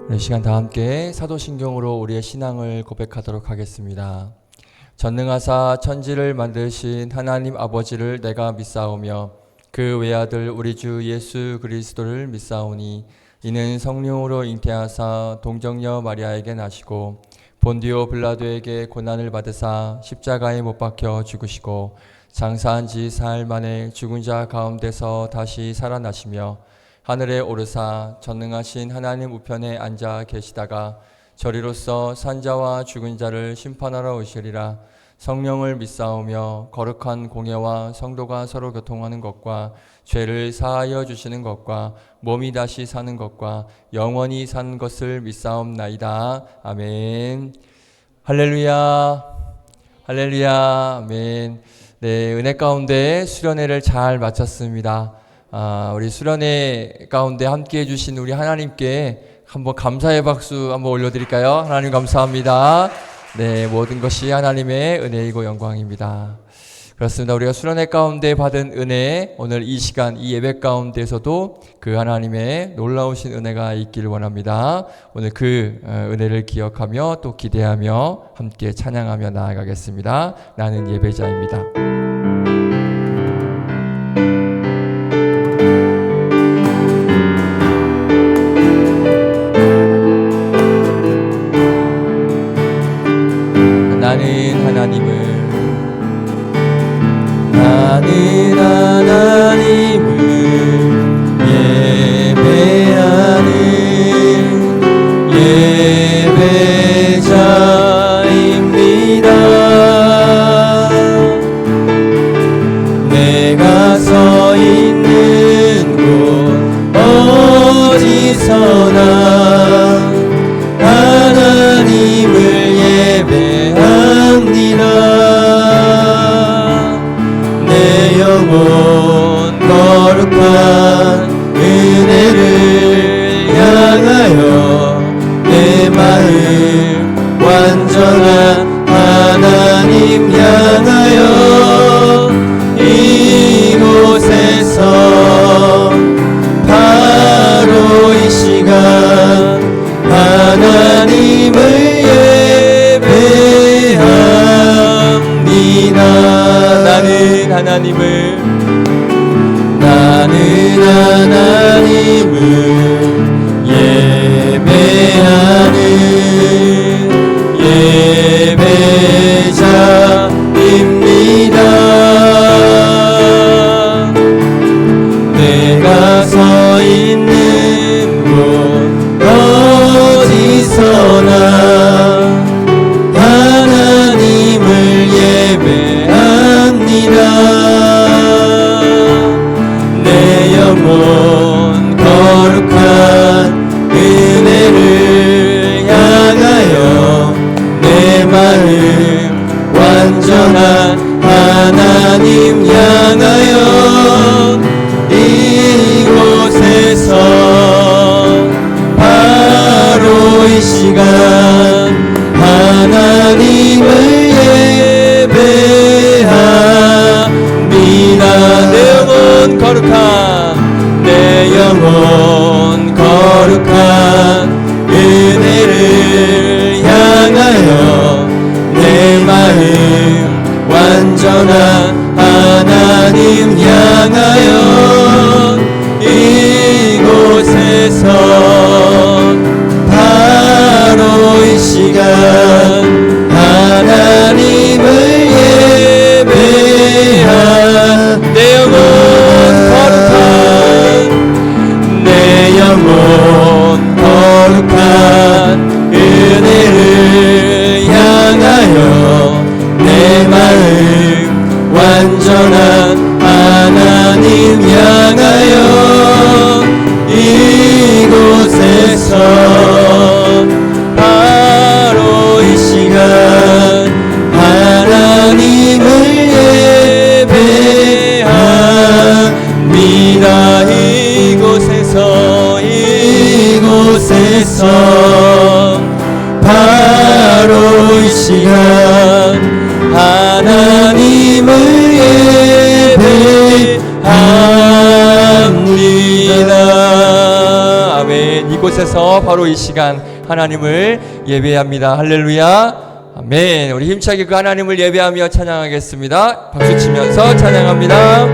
이 시간 다 함께 사도신경으로 우리의 신앙을 고백하도록 하겠습니다. 전능하사 천지를 만드신 하나님 아버지를 내가 믿사오며 그 외아들 우리 주 예수 그리스도를 믿사오니 이는 성령으로 잉태하사 동정녀 마리아에게 나시고 본디오 빌라도에게 고난을 받으사 십자가에 못 박혀 죽으시고 장사한 지 사흘 만에 죽은 자 가운데서 다시 살아나시며 하늘에 오르사 전능하신 하나님 우편에 앉아 계시다가 저리로서 산자와 죽은 자를 심판하러 오시리라. 성령을 믿사오며 거룩한 공예와 성도가 서로 교통하는 것과 죄를 사하여 주시는 것과 몸이 다시 사는 것과 영원히 사는 것을 믿사옵나이다. 아멘. 할렐루야. 할렐루야. 아멘. 네, 은혜 가운데 수련회를 잘 마쳤습니다. 우리 수련회 가운데 함께 해주신 우리 하나님께 한번 감사의 박수 한번 올려드릴까요? 하나님 감사합니다. 네, 모든 것이 하나님의 은혜이고 영광입니다. 그렇습니다. 우리가 수련회 가운데 받은 은혜, 오늘 이 시간 이 예배 가운데서도 그 하나님의 놀라우신 은혜가 있기를 원합니다. 오늘 그 은혜를 기억하며 또 기대하며 함께 찬양하며 나아가겠습니다. 나는 예배자입니다. 나는 하나님을 예배하는 예배자입니다. 내가 서 있는 곳 어디서나 하나님을 예배합니다. 영원 거룩한 은혜를 향하여 내 마음 완전한 하나님 향하여 이곳에서 바로 이 시간 하나님을 예배합니다. 나는 하나님을 예배하는 예배자입니다. 내가 서 있는 곳 어디서나 하나님을 예배합니다. 영원 거룩한 은혜를 향하여 내 마음 완전한 하나님 향하여 이곳에서 바로 이 시간 하나님을 예배합니다. 내 영원 거룩한 은혜를 향하여 내 마음 완전한 하나님 향하여 이곳에서 바로 이 시간 하나님을 예배한 내 영원 거룩한 은혜를 향하여 내 마음 완전한 하나님 향하여 이곳에서 바로 이 시간 하나님을 예배합니다. 이곳에서 바로 이 시간 하나님을 예배합니다. 아멘. 이곳에서 바로 이 시간 하나님을 예배합니다. 할렐루야. 아멘. 우리 힘차게 그 하나님을 예배하며 찬양하겠습니다. 박수 치면서 찬양합니다.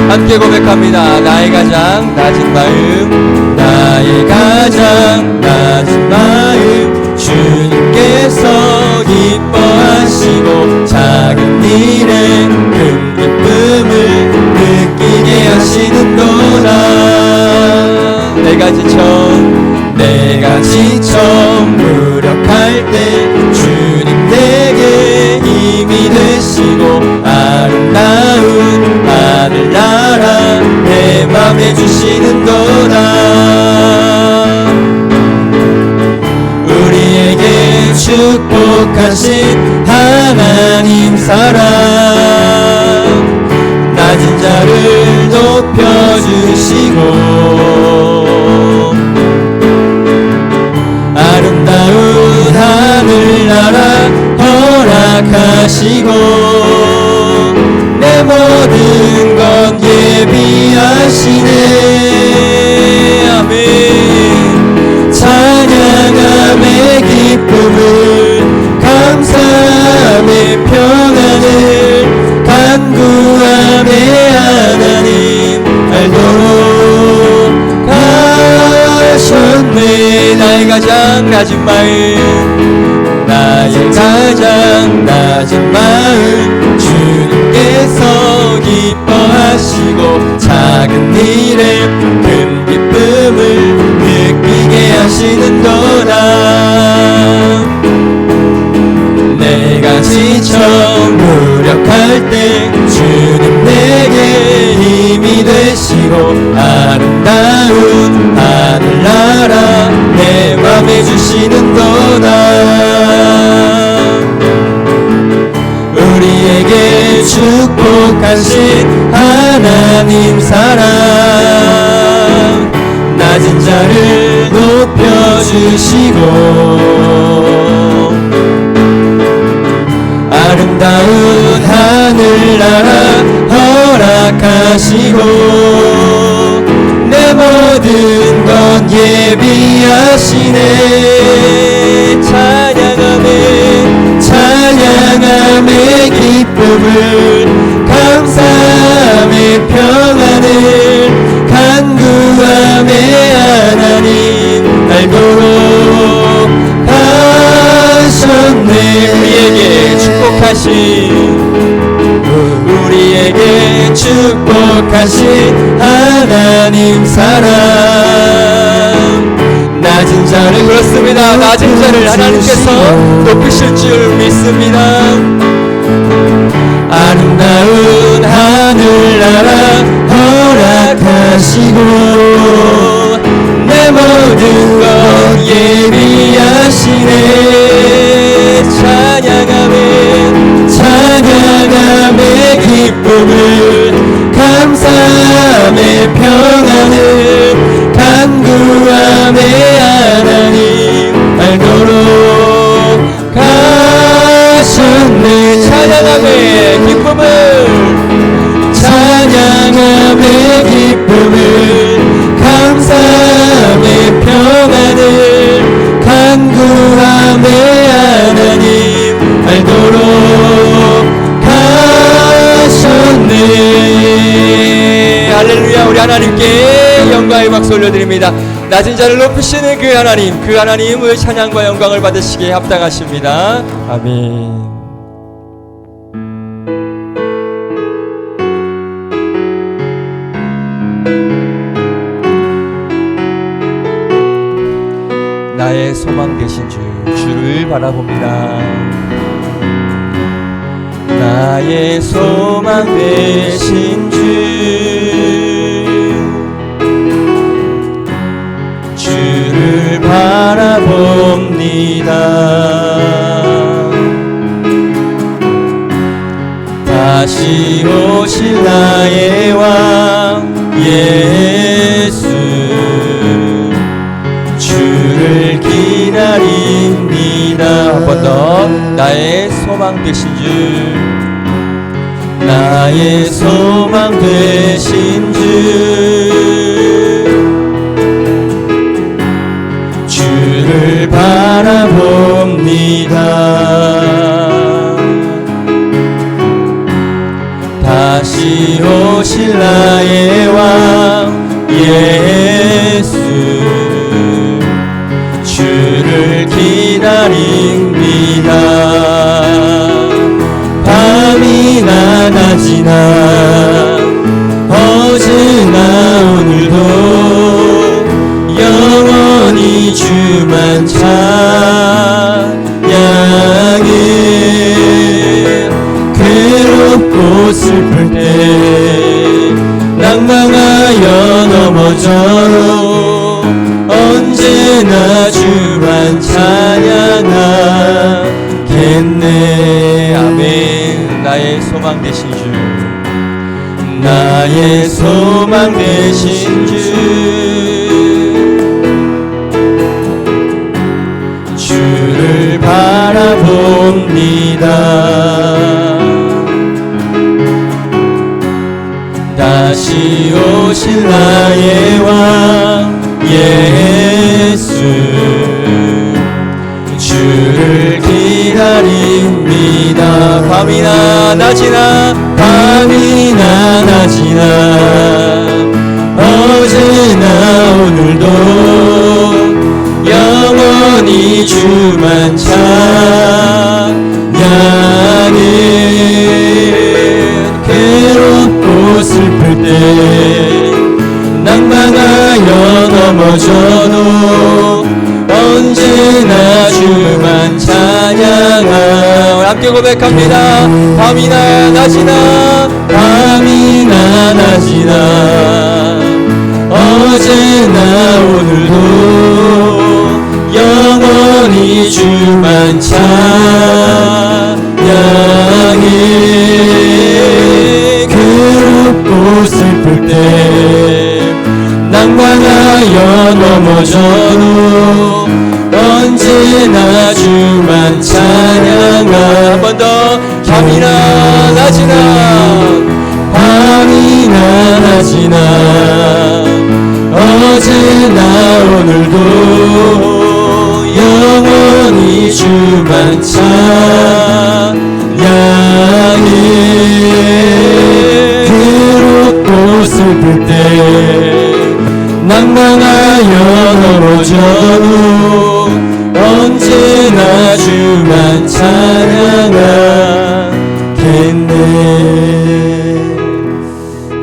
함께 고백합니다. 나의 가장 낮은 마음, 나의 가장 낮은 마음, 주님께서 기뻐하시고 작은 일에 큰 기쁨을 느끼게 하시는도다. 내가 지쳐 무력할 때 주님 내게 힘이 되시고 아름다운 하늘나라 내 맘에 주시는도다. 우리에게 축복하신 하나님 사랑, 낮은 자를 높여주시고 아름다운 하늘나라 허락하시고 내 모든 것 예비하시네. 아멘. 찬양함의 기쁨을, 감사함의 평안을, 간구함의 하나님 알도록 하셨네. 나의 가장 낮은 마음, 나의 가장 낮은 마음, 주님께서 기뻐하시고 작은 일에 큰 기쁨을 느끼게 하시는도다. 내가 지쳐 무력할 때 주님 내게 힘이 되시고 아름다운 하늘나라 내 맘에 주시는도다. 우리에게 축복하신 하나님 사랑, 낮은 자를 높여주시고 아름다운 하늘나라 허락하시고 내 모든 것 예비하시네. 찬양함의 기쁨을, 감사함의 평안을, 간구함의 하나님 알도록 하셨네. 우리에게 축복하신 하나님 사랑, 낮은 자를, 그렇습니다, 낮은 자를 하나님께서 높이실 줄 믿습니다. 아름다운 하늘나라 허락하시고 내 모든 것 예비하시네. 찬양함의 기쁨을, 감사함의 평안을, 간구함의 하나님 알도록 하셨네. 찬양함의 기쁨을, 감사함의 평안을, 간구함의 하나님 알도록 하셨네. 할렐루야. 우리 하나님께 영광의 박수 올려드립니다. 낮은 자를 높이시는 그 하나님의 찬양과 영광을 받으시기에 합당하십니다. 아멘. 나의 소망 되신 주를 바라봅니다. 나의 소망 되신 주를 바라봅니다. 다시 오실 나의 왕 예수, 주를 기다립니다. 한 번 더. 나의 소망 되신 주, 나의 소망 되신 주를 바라봅니다. 다시 오실 나의 왕 예수, 주를 기다립니다. 밤이나 낮이나 어제나 오늘도 영원히 주만 찬양해. 괴롭고 슬플 때 낭망하여 넘어져도 언제나 주만 찬양하겠네. 아멘. 나의 소망 되신 주, 나의 소망 되신 주를 바라봅니다. 다시 오실 나의 왕 예수, 주를 기다립니다. 밤이나 낮이나 어제나 오늘도 영원히 주만 찬양해. 괴롭고 슬플 때 낭망하여 넘어져도 언제나 주만 찬양하. 함께 고백합니다. 밤이나 낮이나 어제나 오늘도 영원히 주만 찬양해. 괴롭고 슬플 때 낭망하여 넘어져도 언제나 주만 찬양하. 한 번 더. 밤이나 낮이나 어제나 오늘도 영원히 주만 찬양해. 괴롭고 슬플 때 낭망하여 넘어져도 언제나 주만 찬양하겠네.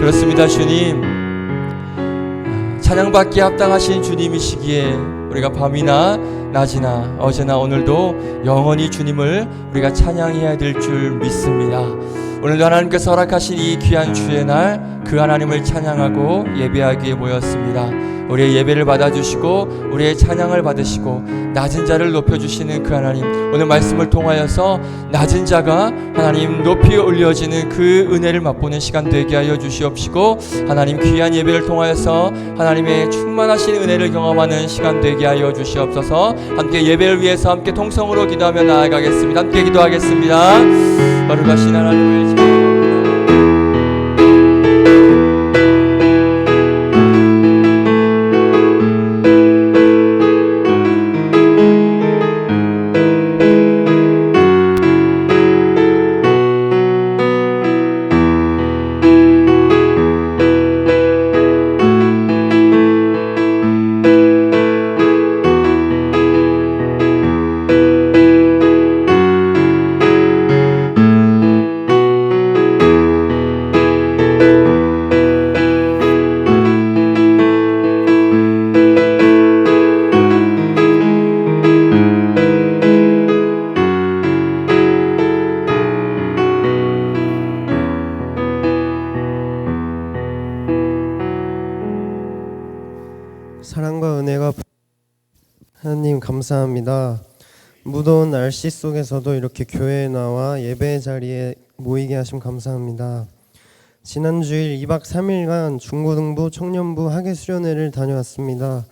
그렇습니다. 주님, 찬양받기에 합당하신 주님이시기에 우리가 밤이나 낮이나 어제나 오늘도 영원히 주님을 우리가 찬양해야 될 줄 믿습니다. 오늘도 하나님께서 허락하신 이 귀한 주의 날 그 하나님을 찬양하고 예배하기 위해 모였습니다. 우리의 예배를 받아주시고 우리의 찬양을 받으시고 낮은 자를 높여주시는 그 하나님, 오늘 말씀을 통하여서 낮은 자가 하나님 높이 올려지는 그 은혜를 맛보는 시간 되게 하여 주시옵시고, 하나님 귀한 예배를 통하여서 하나님의 충만하신 은혜를 경험하는 시간 되게 하여 주시옵소서. 함께 예배를 위해서 함께 통성으로 기도하며 나아가겠습니다. 함께 기도하겠습니다. 거룩하신 하나님을 사랑과 은혜가 하나님 감사합니다. 무더운 날씨 속에서도 이렇게 교회에 나와 예배 자리에 모이게 하심 감사합니다. 지난 주일 2박 3일간 중고등부 청년부 학예수련회를 다녀왔습니다.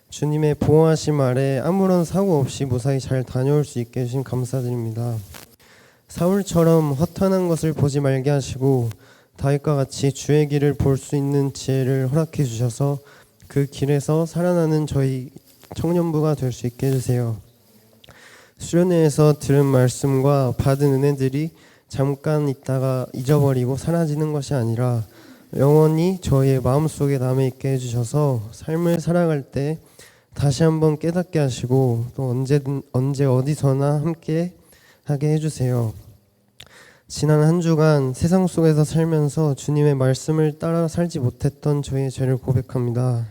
주님의 보호하심 아래 아무런 사고 없이 무사히 잘 다녀올 수 있게 해주심 감사드립니다. 사울처럼 허탄한 것을 보지 말게 하시고 다윗과 같이 주의 길을 볼 수 있는 지혜를 허락해 주셔서 그 길에서 살아나는 저희 청년부가 될 수 있게 해주세요. 수련회에서 들은 말씀과 받은 은혜들이 잠깐 있다가 잊어버리고 사라지는 것이 아니라 영원히 저희의 마음속에 남아있게 해주셔서 삶을 살아갈 때 다시 한번 깨닫게 하시고 또 언제 어디서나 함께 하게 해주세요. 지난 한 주간 세상 속에서 살면서 주님의 말씀을 따라 살지 못했던 저희의 죄를 고백합니다.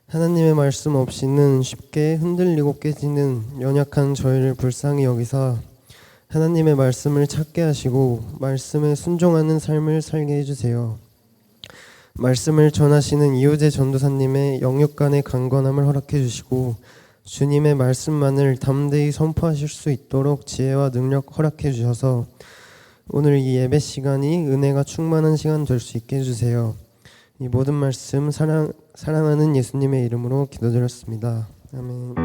하나님의 말씀 없이는 쉽게 흔들리고 깨지는 연약한 저희를 불쌍히 여기사 하나님의 말씀을 찾게 하시고 말씀에 순종하는 삶을 살게 해주세요. 말씀을 전하시는 이호재 전도사님의 영육간의 강건함을 허락해 주시고 주님의 말씀만을 담대히 선포하실 수 있도록 지혜와 능력 허락해 주셔서 오늘 이 예배 시간이 은혜가 충만한 시간 될 수 있게 해주세요. 이 모든 말씀 사랑하는 예수님의 이름으로 기도드렸습니다. 아멘.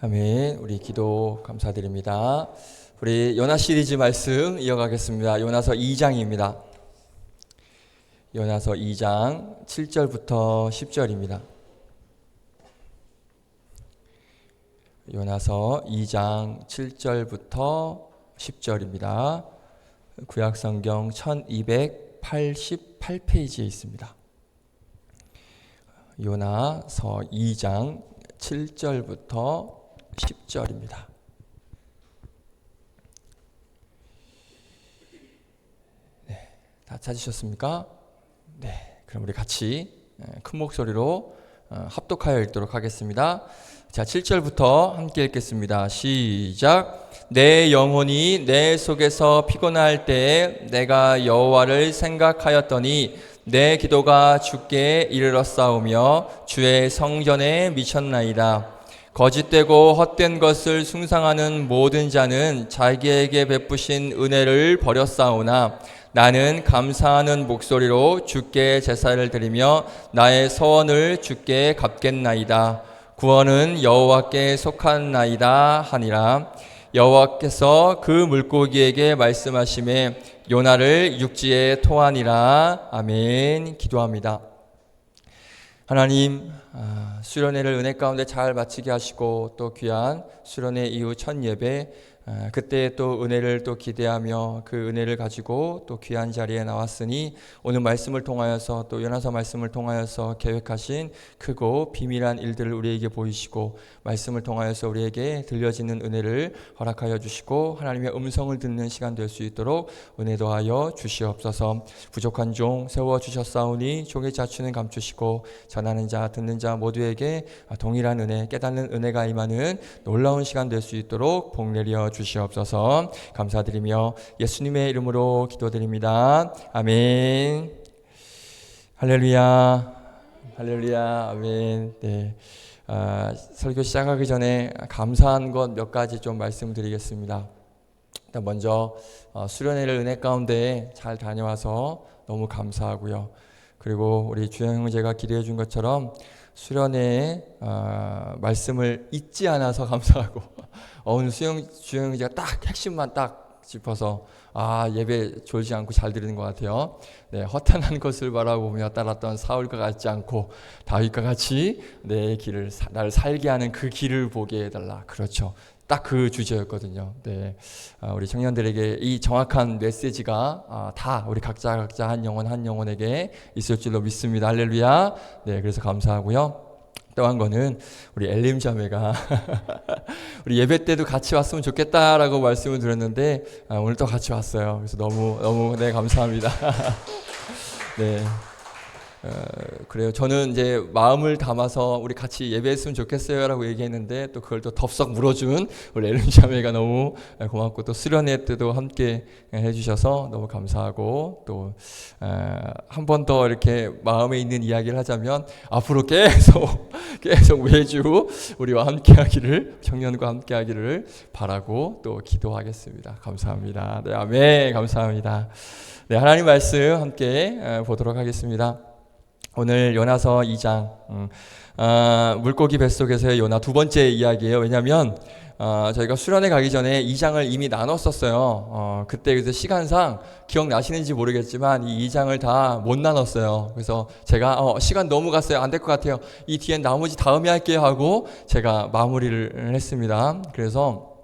아멘. 우리 기도 감사드립니다. 우리 요나 시리즈 말씀 이어가겠습니다. 요나서 2장입니다. 요나서 2장 7절부터 10절입니다. 요나서 2장 7절부터 10절입니다. 구약성경 1288페이지에 있습니다. 요나서 2장 7절부터 10절입니다. 네, 다 찾으셨습니까? 네, 그럼 우리 같이 큰 목소리로 합독하여 읽도록 하겠습니다. 자, 7절부터 함께 읽겠습니다. 시작. 내 영혼이 내 속에서 피곤할 때에 내가 여호와를 생각하였더니 내 기도가 주께 이르렀사오며 주의 성전에 미쳤나이다. 거짓되고 헛된 것을 숭상하는 모든 자는 자기에게 베푸신 은혜를 버렸사오나 나는 감사하는 목소리로 주께 제사를 드리며 나의 서원을 주께 갚겠나이다. 구원은 여호와께 속한나이다 하니라. 여호와께서 그 물고기에게 말씀하시매 요나를 육지에 토하니라. 아멘. 기도합니다. 하나님, 수련회를 은혜 가운데 잘 마치게 하시고 또 귀한 수련회 이후 첫 예배, 그때 또 은혜를 또 기대하며 그 은혜를 가지고 또 귀한 자리에 나왔으니 오늘 말씀을 통하여서 또 요나서 말씀을 통하여서 계획하신 크고 비밀한 일들을 우리에게 보이시고 말씀을 통하여서 우리에게 들려지는 은혜를 허락하여 주시고 하나님의 음성을 듣는 시간 될 수 있도록 은혜 더하여 주시옵소서. 부족한 종 세워주셨사오니 종의 자취는 감추시고 전하는 자 듣는 자 모두에게 동일한 은혜 깨닫는 은혜가 임하는 놀라운 시간 될 수 있도록 복 내려 주시옵소서. 감사드리며 예수님의 이름으로 기도드립니다. 아멘. 할렐루야. 할렐루야. 아멘. 네. 설교 시작하기 전에 감사한 것 몇 가지 좀 말씀드리겠습니다. 일단 먼저 수련회를 은혜 가운데 잘 다녀와서 너무 감사하고요. 그리고 우리 주영 형제가 기도해 준 것처럼 수련회에 말씀을 잊지 않아서 감사하고 오늘 주영 형제가 딱 핵심만 딱 짚어서 예배 졸지 않고 잘 드리는 것 같아요. 네, 허탄한 것을 바라보며 따랐던 사울과 같지 않고 다윗과 같이 내 길을 나를 살게 하는 그 길을 보게 해달라. 그렇죠. 딱 그 주제였거든요. 네, 우리 청년들에게 이 정확한 메시지가 다 우리 각자 한 영혼에게 있을 줄로 믿습니다. 할렐루야. 네, 그래서 감사하고요. 또 한 거는 우리 엘림 자매가 우리 예배 때도 같이 왔으면 좋겠다라고 말씀을 드렸는데 오늘 또 같이 왔어요. 그래서 너무 네, 감사합니다. 네. 그래요. 저는 이제 마음을 담아서 우리 같이 예배했으면 좋겠어요라고 얘기했는데 또 그걸 또 덥석 물어준 우리 엘른 자매가 너무 고맙고 또 수련회 때도 함께 해주셔서 너무 감사하고 또 한 번 더 이렇게 마음에 있는 이야기를 하자면 앞으로 계속 매주 우리와 함께하기를 청년과 함께하기를 바라고 또 기도하겠습니다. 감사합니다. 네, 아멘. 감사합니다. 네, 하나님 말씀 함께 보도록 하겠습니다. 오늘 요나서 2장 물고기 뱃속에서의 요나 두 번째 이야기예요. 왜냐하면 저희가 수련회 가기 전에 2장을 이미 나눴었어요. 그때 그래서 시간상 기억나시는지 모르겠지만 이 2장을 다 못 나눴어요. 그래서 제가 시간 너무 갔어요. 안 될 것 같아요. 이 뒤엔 나머지 다음에 할게요 하고 제가 마무리를 했습니다. 그래서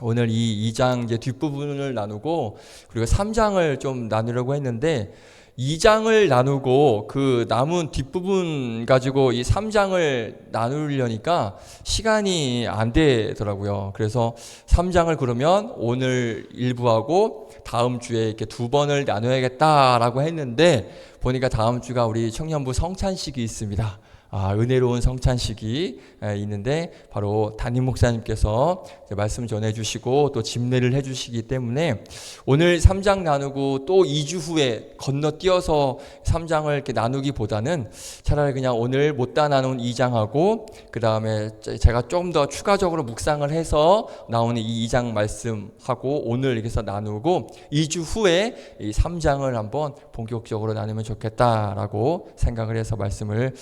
오늘 이 2장 이제 뒷부분을 나누고 그리고 3장을 좀 나누려고 했는데 2장을 나누고 그 남은 뒷부분 가지고 이 3장을 나누려니까 시간이 안 되더라고요. 그래서 3장을 그러면 오늘 일부하고 다음 주에 이렇게 두 번을 나눠야겠다라고 했는데 보니까 다음 주가 우리 청년부 성찬식이 있습니다. 은혜로운 성찬식이 있는데 바로 담임 목사님께서 말씀 전해주시고 또 집례를 해주시기 때문에 오늘 3장 나누고 또 2주 후에 건너뛰어서 3장을 이렇게 나누기보다는 차라리 그냥 오늘 못다 나눈 2장하고 그 다음에 제가 좀 더 추가적으로 묵상을 해서 나오는 이 2장 말씀하고 오늘 여기서 나누고 2주 후에 이 3장을 한번 본격적으로 나누면 좋겠다라고 생각을 해서 말씀을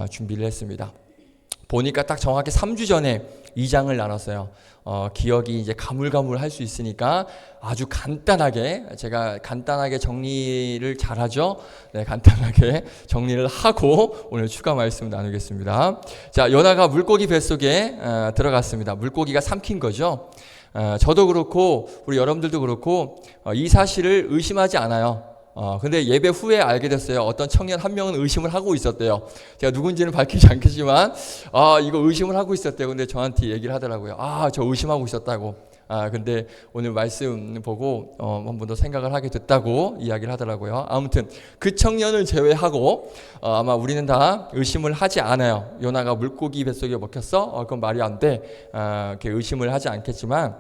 준비를 했습니다. 보니까 딱 정확히 3주 전에 2장을 나눴어요. 기억이 이제 가물가물할 수 있으니까 아주 간단하게 제가 간단하게 정리를 잘하죠. 네, 간단하게 정리를 하고 오늘 추가 말씀 나누겠습니다. 자, 요나가 물고기 뱃속에 들어갔습니다. 물고기가 삼킨 거죠. 저도 그렇고 우리 여러분들도 그렇고 이 사실을 의심하지 않아요. 근데 예배 후에 알게 됐어요. 어떤 청년 한 명은 의심을 하고 있었대요. 제가 누군지는 밝히지 않겠지만, 이거 의심을 하고 있었대요. 근데 저한테 얘기를 하더라고요. 저 의심하고 있었다고. 근데 오늘 말씀 보고, 한 번 더 생각을 하게 됐다고 이야기를 하더라고요. 아무튼, 그 청년을 제외하고, 아마 우리는 다 의심을 하지 않아요. 요나가 물고기 뱃속에 먹혔어? 그건 말이 안 돼. 이렇게 의심을 하지 않겠지만,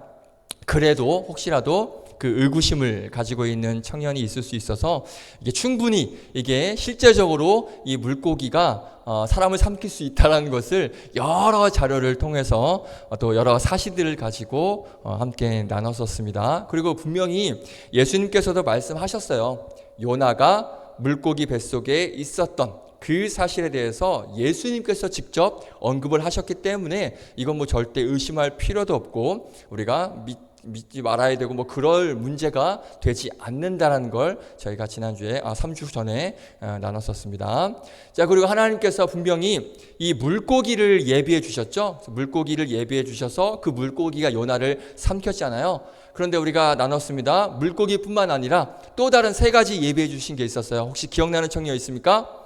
그래도 혹시라도 그 의구심을 가지고 있는 청년이 있을 수 있어서 이게 충분히 이게 실제적으로 이 물고기가 사람을 삼킬 수 있다는 것을 여러 자료를 통해서 또 여러 사실들을 가지고 함께 나눴었습니다. 그리고 분명히 예수님께서도 말씀하셨어요. 요나가 물고기 뱃속에 있었던 그 사실에 대해서 예수님께서 직접 언급을 하셨기 때문에 이건 뭐 절대 의심할 필요도 없고 우리가 믿지 말아야 되고 뭐 그럴 문제가 되지 않는다라는 걸 저희가 지난주에 3주 전에 나눴었습니다. 자, 그리고 하나님께서 분명히 이 물고기를 예비해 주셨죠. 물고기를 예비해 주셔서 그 물고기가 요나를 삼켰잖아요. 그런데 우리가 나눴습니다. 물고기뿐만 아니라 또 다른 세 가지 예비해 주신 게 있었어요. 혹시 기억나는 청년 있습니까?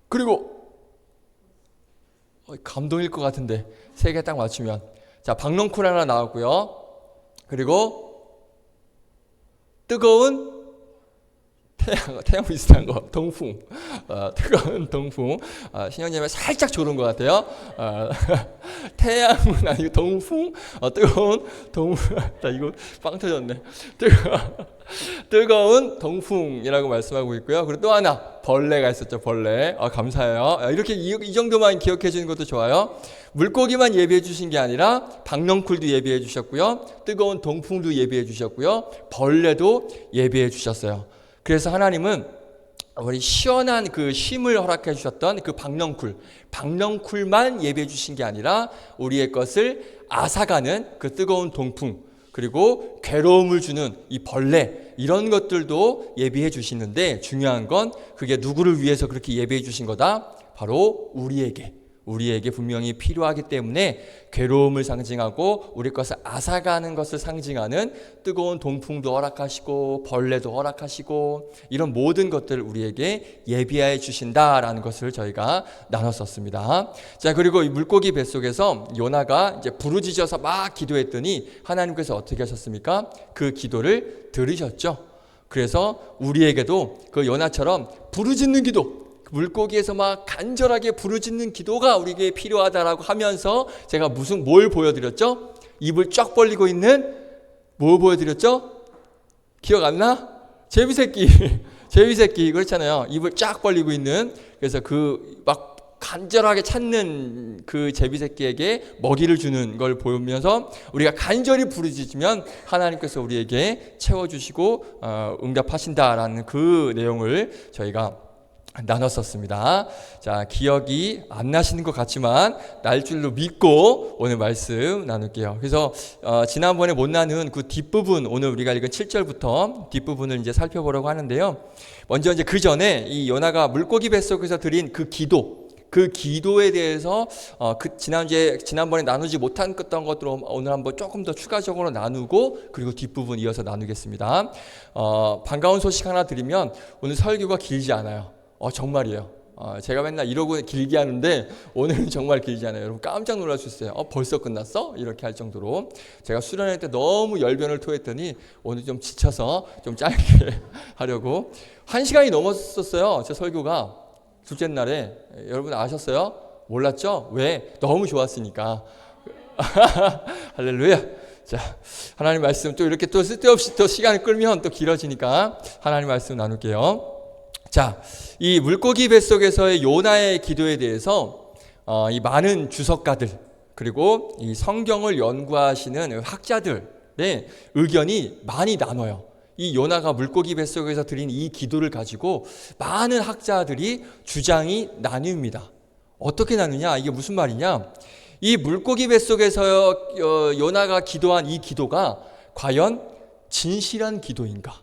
그리고 감동일 것 같은데 세 개 딱 맞추면 자, 박넝쿨 하나 나왔고요. 그리고 뜨거운 태양 비슷한 거 동풍. 뜨거운 동풍. 신영님이 살짝 졸은 것 같아요. 태양은 아니고 동풍. 뜨거운 동풍. 나 이거 빵 터졌네. 뜨거운 동풍이라고 말씀하고 있고요. 그리고 또 하나 벌레가 있었죠. 벌레. 감사해요. 이렇게 이 정도만 기억해 주는 것도 좋아요. 물고기만 예비해 주신 게 아니라 박넝쿨도 예비해 주셨고요. 뜨거운 동풍도 예비해 주셨고요. 벌레도 예비해 주셨어요. 그래서 하나님은 우리 시원한 그 쉼을 허락해 주셨던 그 박넝쿨만 예비해 주신 게 아니라 우리의 것을 앗아가는 그 뜨거운 동풍, 그리고 괴로움을 주는 이 벌레, 이런 것들도 예비해 주시는데 중요한 건 그게 누구를 위해서 그렇게 예비해 주신 거다? 바로 우리에게 분명히 필요하기 때문에 괴로움을 상징하고 우리 것을 앗아가는 것을 상징하는 뜨거운 동풍도 허락하시고 벌레도 허락하시고 이런 모든 것들을 우리에게 예비해 주신다라는 것을 저희가 나눴었습니다. 자, 그리고 이 물고기 뱃속에서 요나가 이제 부르짖어서 막 기도했더니 하나님께서 어떻게 하셨습니까? 그 기도를 들으셨죠. 그래서 우리에게도 그 요나처럼 부르짖는 기도, 물고기에서 막 간절하게 부르짖는 기도가 우리에게 필요하다라고 하면서 제가 뭘 보여드렸죠? 입을 쫙 벌리고 있는 뭐 보여드렸죠? 기억 안 나? 제비새끼. 제비새끼 그렇잖아요. 입을 쫙 벌리고 있는. 그래서 그 막 간절하게 찾는 그 제비새끼에게 먹이를 주는 걸 보면서 우리가 간절히 부르짖으면 하나님께서 우리에게 채워주시고 응답하신다라는 그 내용을 저희가 나눴었습니다. 자, 기억이 안 나시는 것 같지만 날 줄로 믿고 오늘 말씀 나눌게요. 그래서 지난번에 못 나눈 그 뒷부분, 오늘 우리가 읽은 7절부터 뒷부분을 이제 살펴보려고 하는데요. 먼저 이제 그 전에 이 요나가 물고기 뱃속에서 드린 그 기도에 대해서 지난번에 나누지 못했던 것들로 오늘 한번 조금 더 추가적으로 나누고 그리고 뒷부분 이어서 나누겠습니다. 반가운 소식 하나 드리면 오늘 설교가 길지 않아요. 정말이에요. 제가 맨날 이러고 길게 하는데 오늘은 정말 길지 않아요. 여러분 깜짝 놀랄 수 있어요. 벌써 끝났어? 이렇게 할 정도로 제가 수련회 때 너무 열변을 토했더니 오늘 좀 지쳐서 좀 짧게 하려고 1시간이 넘었었어요. 제 설교가. 둘째 날에. 여러분 아셨어요? 몰랐죠? 왜? 너무 좋았으니까. 할렐루야. 자, 하나님 말씀 또 이렇게 또 쓸데없이 또 시간을 끌면 또 길어지니까 하나님 말씀 나눌게요. 자, 이 물고기 뱃속에서의 요나의 기도에 대해서 이 많은 주석가들 그리고 이 성경을 연구하시는 학자들의 의견이 많이 나눠요. 이 요나가 물고기 뱃속에서 드린 이 기도를 가지고 많은 학자들이 주장이 나뉩니다. 어떻게 나누냐? 이게 무슨 말이냐? 이 물고기 뱃속에서 요나가 기도한 이 기도가 과연 진실한 기도인가?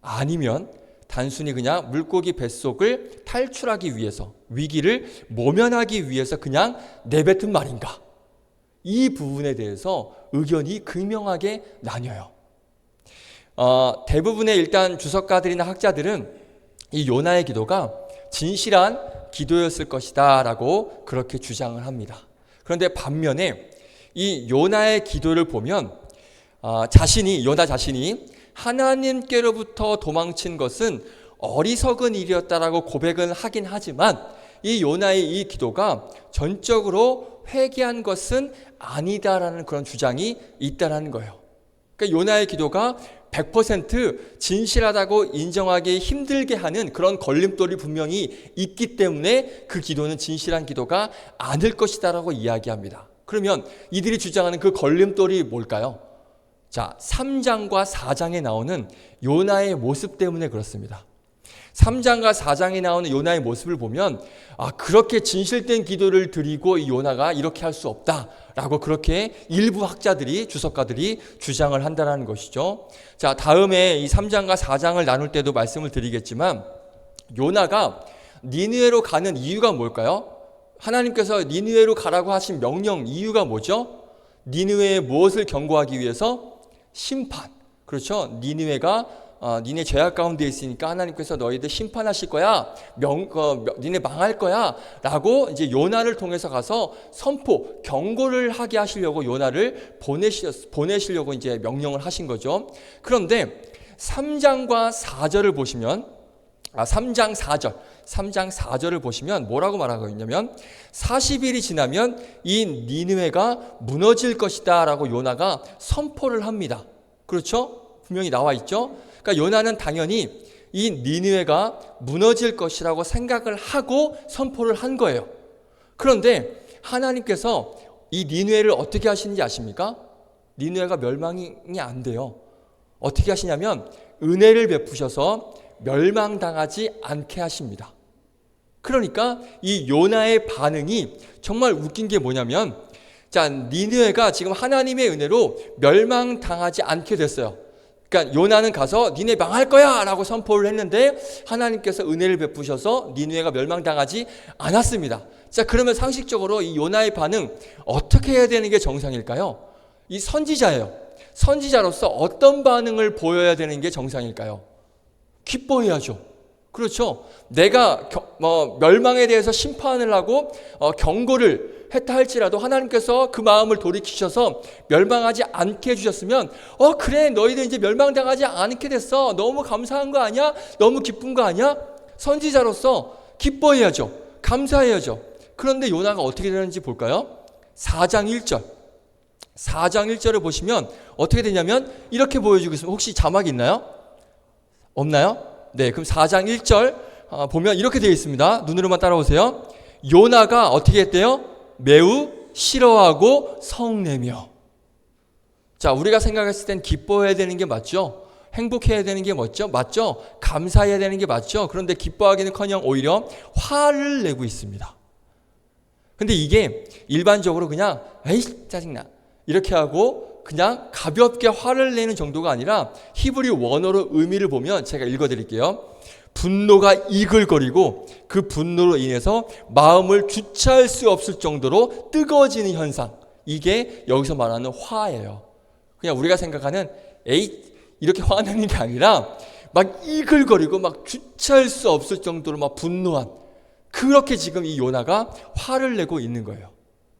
아니면 단순히 그냥 물고기 뱃속을 탈출하기 위해서, 위기를 모면하기 위해서 그냥 내뱉은 말인가? 이 부분에 대해서 의견이 극명하게 나뉘어요. 대부분의 일단 주석가들이나 학자들은 이 요나의 기도가 진실한 기도였을 것이다 라고 그렇게 주장을 합니다. 그런데 반면에 이 요나의 기도를 보면 요나 자신이 하나님께로부터 도망친 것은 어리석은 일이었다라고 고백은 하긴 하지만 이 요나의 이 기도가 전적으로 회개한 것은 아니다라는 그런 주장이 있다라는 거예요. 그러니까 요나의 기도가 100% 진실하다고 인정하기 힘들게 하는 그런 걸림돌이 분명히 있기 때문에 그 기도는 진실한 기도가 아닐 것이다라고 이야기합니다. 그러면 이들이 주장하는 그 걸림돌이 뭘까요? 자, 3장과 4장에 나오는 요나의 모습 때문에 그렇습니다. 3장과 4장에 나오는 요나의 모습을 보면 그렇게 진실된 기도를 드리고 이 요나가 이렇게 할 수 없다라고 그렇게 일부 학자들이 주석가들이 주장을 한다는 것이죠. 자, 다음에 이 3장과 4장을 나눌 때도 말씀을 드리겠지만 요나가 니느웨로 가는 이유가 뭘까요? 하나님께서 니느웨로 가라고 하신 명령 이유가 뭐죠? 니느웨에 무엇을 경고하기 위해서? 심판. 그렇죠? 니네 죄악 가운데 있으니까 하나님께서 너희들 심판하실 거야. 니네 망할 거야. 라고 이제 요나를 통해서 가서 경고를 하게 하시려고 요나를 보내시려고 이제 명령을 하신 거죠. 그런데 3장과 4절을 보시면 3장 4절을 보시면 뭐라고 말하고 있냐면 40일이 지나면 이 니느웨가 무너질 것이다 라고 요나가 선포를 합니다. 그렇죠? 분명히 나와 있죠? 그러니까 요나는 당연히 이 니느웨가 무너질 것이라고 생각을 하고 선포를 한 거예요. 그런데 하나님께서 이 니느웨를 어떻게 하시는지 아십니까? 니느웨가 멸망이 안 돼요. 어떻게 하시냐면 은혜를 베푸셔서 멸망당하지 않게 하십니다. 그러니까 이 요나의 반응이 정말 웃긴 게 뭐냐면 니느웨가 지금 하나님의 은혜로 멸망당하지 않게 됐어요. 그러니까 요나는 가서 니네 망할 거야 라고 선포를 했는데 하나님께서 은혜를 베푸셔서 니느웨가 멸망당하지 않았습니다. 자, 그러면 상식적으로 이 요나의 반응 어떻게 해야 되는 게 정상일까요? 이 선지자예요. 선지자로서 어떤 반응을 보여야 되는 게 정상일까요? 기뻐해야죠. 그렇죠. 내가 멸망에 대해서 심판을 하고 경고를 했다 할지라도 하나님께서 그 마음을 돌이키셔서 멸망하지 않게 해주셨으면 그래 너희들 이제 멸망당하지 않게 됐어. 너무 감사한 거 아니야? 너무 기쁜 거 아니야? 선지자로서 기뻐해야죠. 감사해야죠. 그런데 요나가 어떻게 되는지 볼까요? 4장 1절 4장 1절을 보시면 어떻게 되냐면 이렇게 보여주고 있습니다. 혹시 자막이 있나요? 없나요? 네, 그럼 4장 1절 보면 이렇게 되어 있습니다. 눈으로만 따라오세요. 요나가 어떻게 했대요? 매우 싫어하고 성내며. 자, 우리가 생각했을 땐 기뻐해야 되는 게 맞죠? 행복해야 되는 게 맞죠? 감사해야 되는 게 맞죠? 그런데 기뻐하기는커녕 오히려 화를 내고 있습니다. 근데 이게 일반적으로 그냥 에이 짜증나 이렇게 하고 그냥 가볍게 화를 내는 정도가 아니라 히브리 원어로 의미를 보면 제가 읽어드릴게요. 분노가 이글거리고 그 분노로 인해서 마음을 주체할 수 없을 정도로 뜨거워지는 현상. 이게 여기서 말하는 화예요. 그냥 우리가 생각하는 에이 이렇게 화내는 게 아니라 막 이글거리고 막 주체할 수 없을 정도로 막 분노한 그렇게 지금 이 요나가 화를 내고 있는 거예요.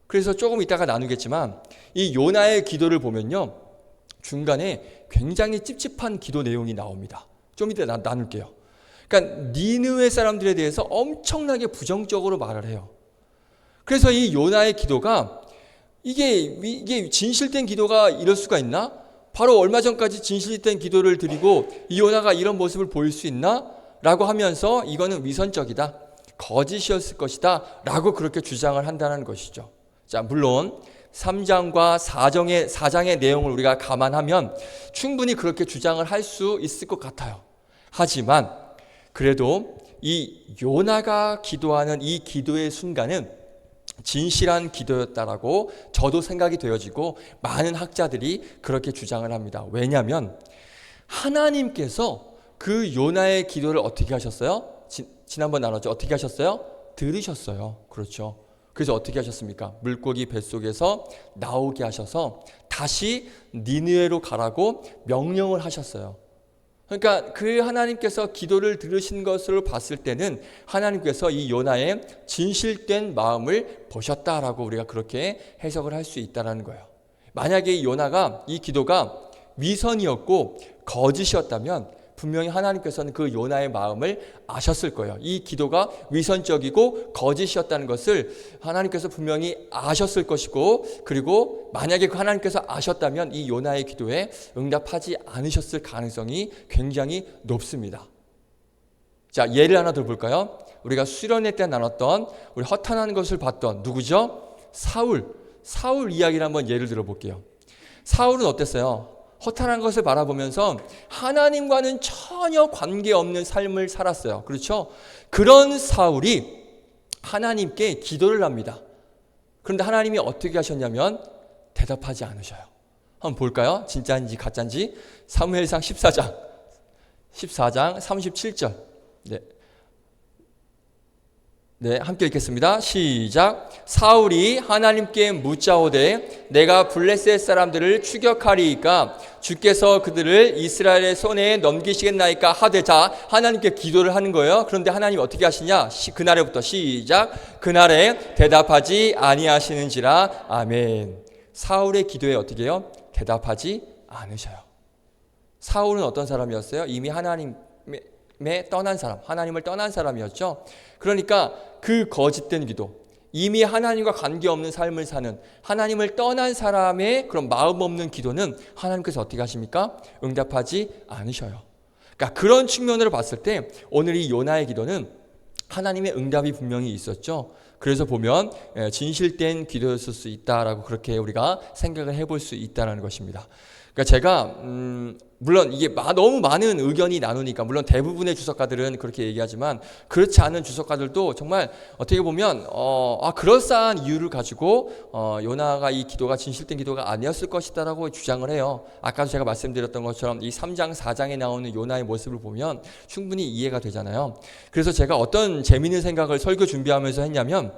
그래서 조금 이따가 나누겠지만 이 요나의 기도를 보면요. 중간에 굉장히 찝찝한 기도 내용이 나옵니다. 좀 이따 나눌게요. 그러니까 니느웨 사람들에 대해서 엄청나게 부정적으로 말을 해요. 그래서 이 요나의 기도가 이게 진실된 기도가 이럴 수가 있나? 바로 얼마 전까지 진실된 기도를 드리고 이 요나가 이런 모습을 보일 수 있나? 라고 하면서 이거는 위선적이다. 거짓이었을 것이다. 라고 그렇게 주장을 한다는 것이죠. 자, 물론 3장과 4장의 내용을 우리가 감안하면 충분히 그렇게 주장을 할 수 있을 것 같아요. 하지만 그래도 이 요나가 기도하는 이 기도의 순간은 진실한 기도였다라고 저도 생각이 되어지고 많은 학자들이 그렇게 주장을 합니다. 왜냐하면 하나님께서 그 요나의 기도를 어떻게 하셨어요? 지난번 나눴죠. 어떻게 하셨어요? 들으셨어요. 그렇죠. 그래서 어떻게 하셨습니까? 물고기 뱃속에서 나오게 하셔서 다시 니느웨로 가라고 명령을 하셨어요. 그러니까 그 하나님께서 기도를 들으신 것을 봤을 때는 하나님께서 이 요나의 진실된 마음을 보셨다라고 우리가 그렇게 해석을 할 수 있다는 거예요. 만약에 이 요나가 이 기도가 위선이었고 거짓이었다면 분명히 하나님께서는 그 요나의 마음을 아셨을 거예요. 이 기도가 위선적이고 거짓이었다는 것을 하나님께서 분명히 아셨을 것이고, 그리고 만약에 그 하나님께서 아셨다면 이 요나의 기도에 응답하지 않으셨을 가능성이 굉장히 높습니다. 자, 예를 하나 더 볼까요? 우리가 수련회 때 나눴던 우리 허탄한 것을 봤던 누구죠? 사울 이야기를 한번 예를 들어볼게요. 사울은 어땠어요? 허탄한 것을 바라보면서 하나님과는 전혀 관계없는 삶을 살았어요. 그렇죠? 그런 사울이 하나님께 기도를 합니다. 그런데 하나님이 어떻게 하셨냐면 대답하지 않으셔요. 한번 볼까요? 진짜인지 가짜인지. 사무엘상 14장 37절. 네, 함께 읽겠습니다. 시작. 사울이 하나님께 묻자오되 내가 블레셋 사람들을 추격하리이까 주께서 그들을 이스라엘의 손에 넘기시겠나이까 하되, 자, 하나님께 기도를 하는 거예요. 그런데 하나님 어떻게 하시냐? 그날에부터 시작. 그날에 대답하지 아니하시는지라. 아멘. 사울의 기도에 어떻게 해요? 대답하지 않으셔요. 사울은 어떤 사람이었어요? 이미 하나님의 떠난 사람, 하나님을 떠난 사람이었죠. 그러니까 그 거짓된 기도, 이미 하나님과 관계없는 삶을 사는 하나님을 떠난 사람의 그런 마음 없는 기도는 하나님께서 어떻게 하십니까? 응답하지 않으셔요. 그러니까 그런 측면으로 봤을 때 오늘 이 요나의 기도는 하나님의 응답이 분명히 있었죠. 그래서 보면 진실된 기도였을 수 있다라고 그렇게 우리가 생각을 해볼 수 있다는 것입니다. 그러니까 제가 물론 이게 너무 많은 의견이 나누니까, 물론 대부분의 주석가들은 그렇게 얘기하지만 그렇지 않은 주석가들도 정말 어떻게 보면 그럴싸한 이유를 가지고 요나가 이 기도가 진실된 기도가 아니었을 것이다라고 주장을 해요. 아까도 제가 말씀드렸던 것처럼 이 3장 4장에 나오는 요나의 모습을 보면 충분히 이해가 되잖아요. 그래서 제가 어떤 재미있는 생각을 설교 준비하면서 했냐면,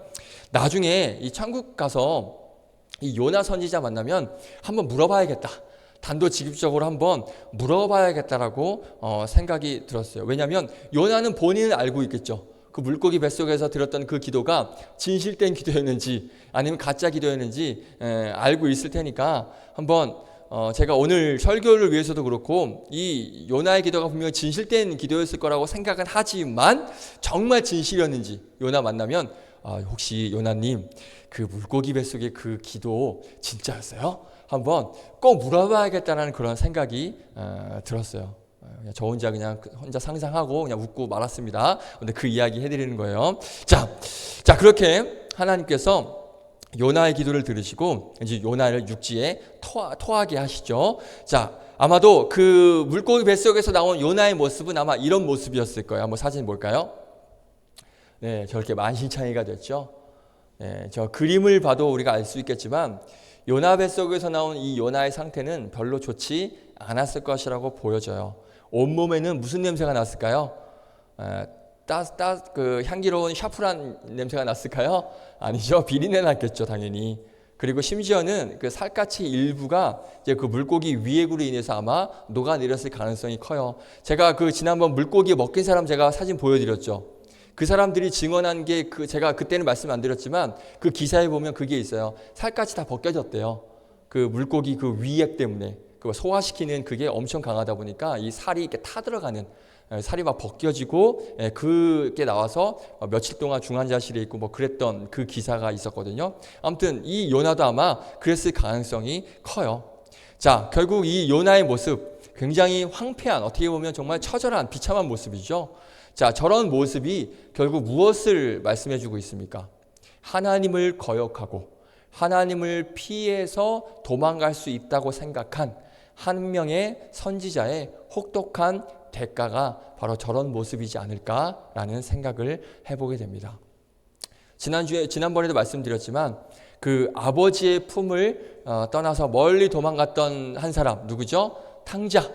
나중에 이 천국 가서 이 요나 선지자 만나면 한번 물어봐야겠다. 단도직입적으로 한번 물어봐야겠다라고 생각이 들었어요. 왜냐하면 요나는 본인은 알고 있겠죠. 그 물고기 뱃속에서 들었던 그 기도가 진실된 기도였는지 아니면 가짜 기도였는지 알고 있을 테니까 한번 제가 오늘 설교를 위해서도 그렇고 이 요나의 기도가 분명히 진실된 기도였을 거라고 생각은 하지만 정말 진실이었는지 요나 만나면 혹시 요나님 그 물고기 뱃속의 그 기도 진짜였어요? 한번 꼭 물어봐야겠다는 그런 생각이 들었어요. 저 혼자 그냥 혼자 상상하고 그냥 웃고 말았습니다. 근데 그 이야기 해드리는 거예요. 자 그렇게 하나님께서 요나의 기도를 들으시고 이제 요나를 육지에 토하게 하시죠. 자, 아마도 그 물고기 뱃속에서 나온 요나의 모습은 아마 이런 모습이었을 거예요. 한번 사진 볼까요? 네, 저렇게 만신창이가 됐죠. 네, 저 그림을 봐도 우리가 알 수 있겠지만 요나 뱃속에서 나온 이 요나의 상태는 별로 좋지 않았을 것이라고 보여져요. 온몸에는 무슨 냄새가 났을까요? 그 향기로운 샤프란 냄새가 났을까요? 아니죠. 비린내 났겠죠, 당연히. 그리고 심지어는 그 살갗의 일부가 이제 그 물고기 위액으로 인해서 아마 녹아내렸을 가능성이 커요. 제가 그 지난번 물고기 먹힌 사람 제가 사진 보여드렸죠. 그 사람들이 증언한 게 제가 그때는 말씀 안 드렸지만 그 기사에 보면 그게 있어요. 살갗이 다 벗겨졌대요. 그 물고기 그 위액 때문에. 그 소화시키는 그게 엄청 강하다 보니까 이 살이 이렇게 타들어가는 살이 막 벗겨지고 그게 나와서 며칠 동안 중환자실에 있고 뭐 그랬던 그 기사가 있었거든요. 아무튼 이 요나도 아마 그랬을 가능성이 커요. 자, 결국 이 요나의 모습 굉장히 황폐한 어떻게 보면 정말 처절한 비참한 모습이죠. 자, 저런 모습이 결국 무엇을 말씀해 주고 있습니까? 하나님을 거역하고 하나님을 피해서 도망갈 수 있다고 생각한 한 명의 선지자의 혹독한 대가가 바로 저런 모습이지 않을까라는 생각을 해보게 됩니다. 지난번에도 말씀드렸지만 그 아버지의 품을 떠나서 멀리 도망갔던 한 사람 누구죠? 탕자.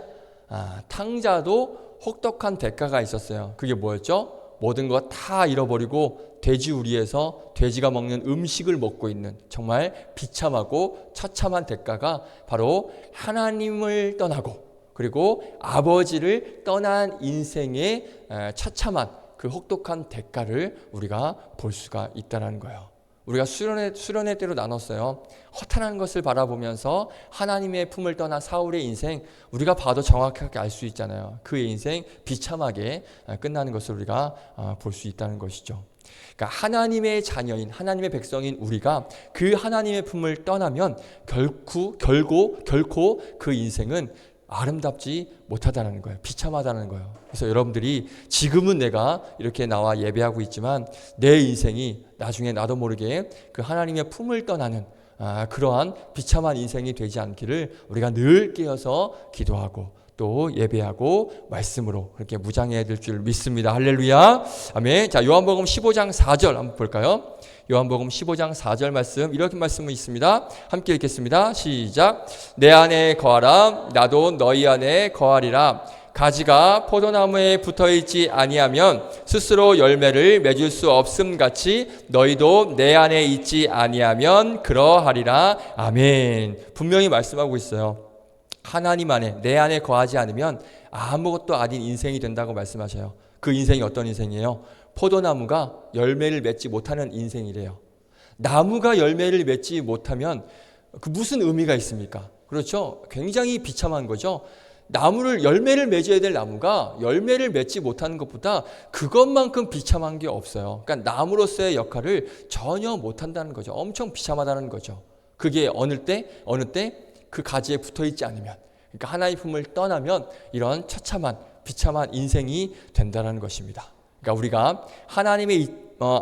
탕자도 혹독한 대가가 있었어요. 그게 뭐였죠? 모든 것 다 잃어버리고 돼지 우리에서 돼지가 먹는 음식을 먹고 있는 정말 비참하고 처참한 대가가 바로 하나님을 떠나고 그리고 아버지를 떠난 인생의 처참한 그 혹독한 대가를 우리가 볼 수가 있다는 거예요. 우리가 수련회 때로 나눴어요. 허탄한 것을 바라보면서 하나님의 품을 떠난 사울의 인생 우리가 봐도 정확하게 알 수 있잖아요. 그의 인생 비참하게 끝나는 것을 우리가 볼 수 있다는 것이죠. 그러니까 하나님의 자녀인 하나님의 백성인 우리가 그 하나님의 품을 떠나면 결코 그 인생은 아름답지 못하다는 거예요. 비참하다는 거예요. 그래서 여러분들이 지금은 내가 이렇게 나와 예배하고 있지만 내 인생이 나중에 나도 모르게 그 하나님의 품을 떠나는 그러한 비참한 인생이 되지 않기를 우리가 늘 깨어서 기도하고 또 예배하고 말씀으로 그렇게 무장해야 될 줄 믿습니다. 할렐루야. 아멘. 자, 요한복음 15장 4절 한번 볼까요? 요한복음 15장 4절 말씀 이렇게 말씀이 있습니다. 함께 읽겠습니다. 시작. 내 안에 거하라 나도 너희 안에 거하리라. 가지가 포도나무에 붙어있지 아니하면 스스로 열매를 맺을 수 없음 같이 너희도 내 안에 있지 아니하면 그러하리라. 아멘. 분명히 말씀하고 있어요. 하나님 안에 내 안에 거하지 않으면 아무것도 아닌 인생이 된다고 말씀하셔요. 그 인생이 어떤 인생이에요? 포도나무가 열매를 맺지 못하는 인생이래요. 나무가 열매를 맺지 못하면 그 무슨 의미가 있습니까? 그렇죠? 굉장히 비참한 거죠. 열매를 맺어야 될 나무가 열매를 맺지 못하는 것보다 그것만큼 비참한 게 없어요. 그러니까 나무로서의 역할을 전혀 못한다는 거죠. 엄청 비참하다는 거죠. 그게 어느 때 그 가지에 붙어있지 않으면, 그러니까 하나의 품을 떠나면 이런 처참한 비참한 인생이 된다는 것입니다. 그러니까 우리가 하나님의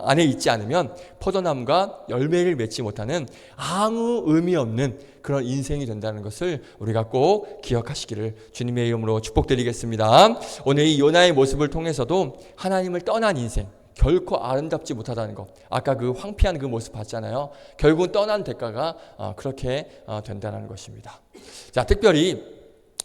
안에 있지 않으면 포도나무가 열매를 맺지 못하는 아무 의미 없는 그런 인생이 된다는 것을 우리가 꼭 기억하시기를 주님의 이름으로 축복드리겠습니다. 오늘 이 요나의 모습을 통해서도 하나님을 떠난 인생 결코 아름답지 못하다는 것, 아까 그 황폐한 그 모습 봤잖아요. 결국은 떠난 대가가 그렇게 된다는 것입니다. 자, 특별히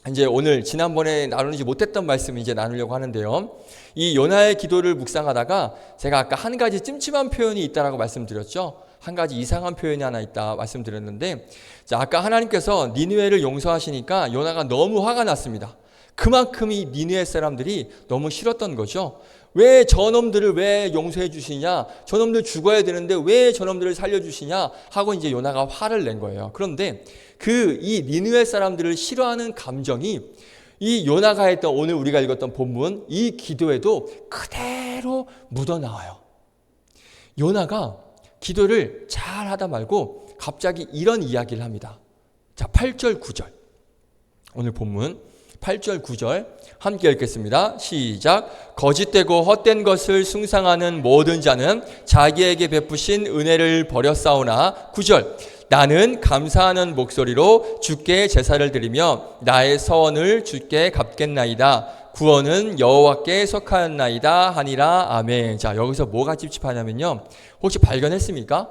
이제 오늘 지난번에 나누지 못했던 말씀을 이제 나누려고 하는데요. 이 요나의 기도를 묵상하다가 제가 아까 한 가지 찜찜한 표현이 있다라고 말씀드렸죠. 한 가지 이상한 표현이 하나 있다 말씀드렸는데, 자, 아까 하나님께서 니느웨를 용서하시니까 요나가 너무 화가 났습니다. 그만큼 이 니느웨 사람들이 너무 싫었던 거죠. 왜 저놈들을 왜 용서해 주시냐, 저놈들 죽어야 되는데 왜 저놈들을 살려주시냐 하고 이제 요나가 화를 낸 거예요. 그런데 이 니느웨 사람들을 싫어하는 감정이 이 요나가 했던 오늘 우리가 읽었던 본문 이 기도에도 그대로 묻어나와요. 요나가 기도를 잘 하다 말고 갑자기 이런 이야기를 합니다. 자, 8절 9절 오늘 본문 8절 9절 함께 읽겠습니다. 시작. 거짓되고 헛된 것을 숭상하는 모든 자는 자기에게 베푸신 은혜를 버렸사오나 9절. 나는 감사하는 목소리로 주께 제사를 드리며 나의 서원을 주께 갚겠나이다. 구원은 여호와께 속하였나이다 하니라. 아멘. 자, 여기서 뭐가 찝찝하냐면요, 혹시 발견했습니까?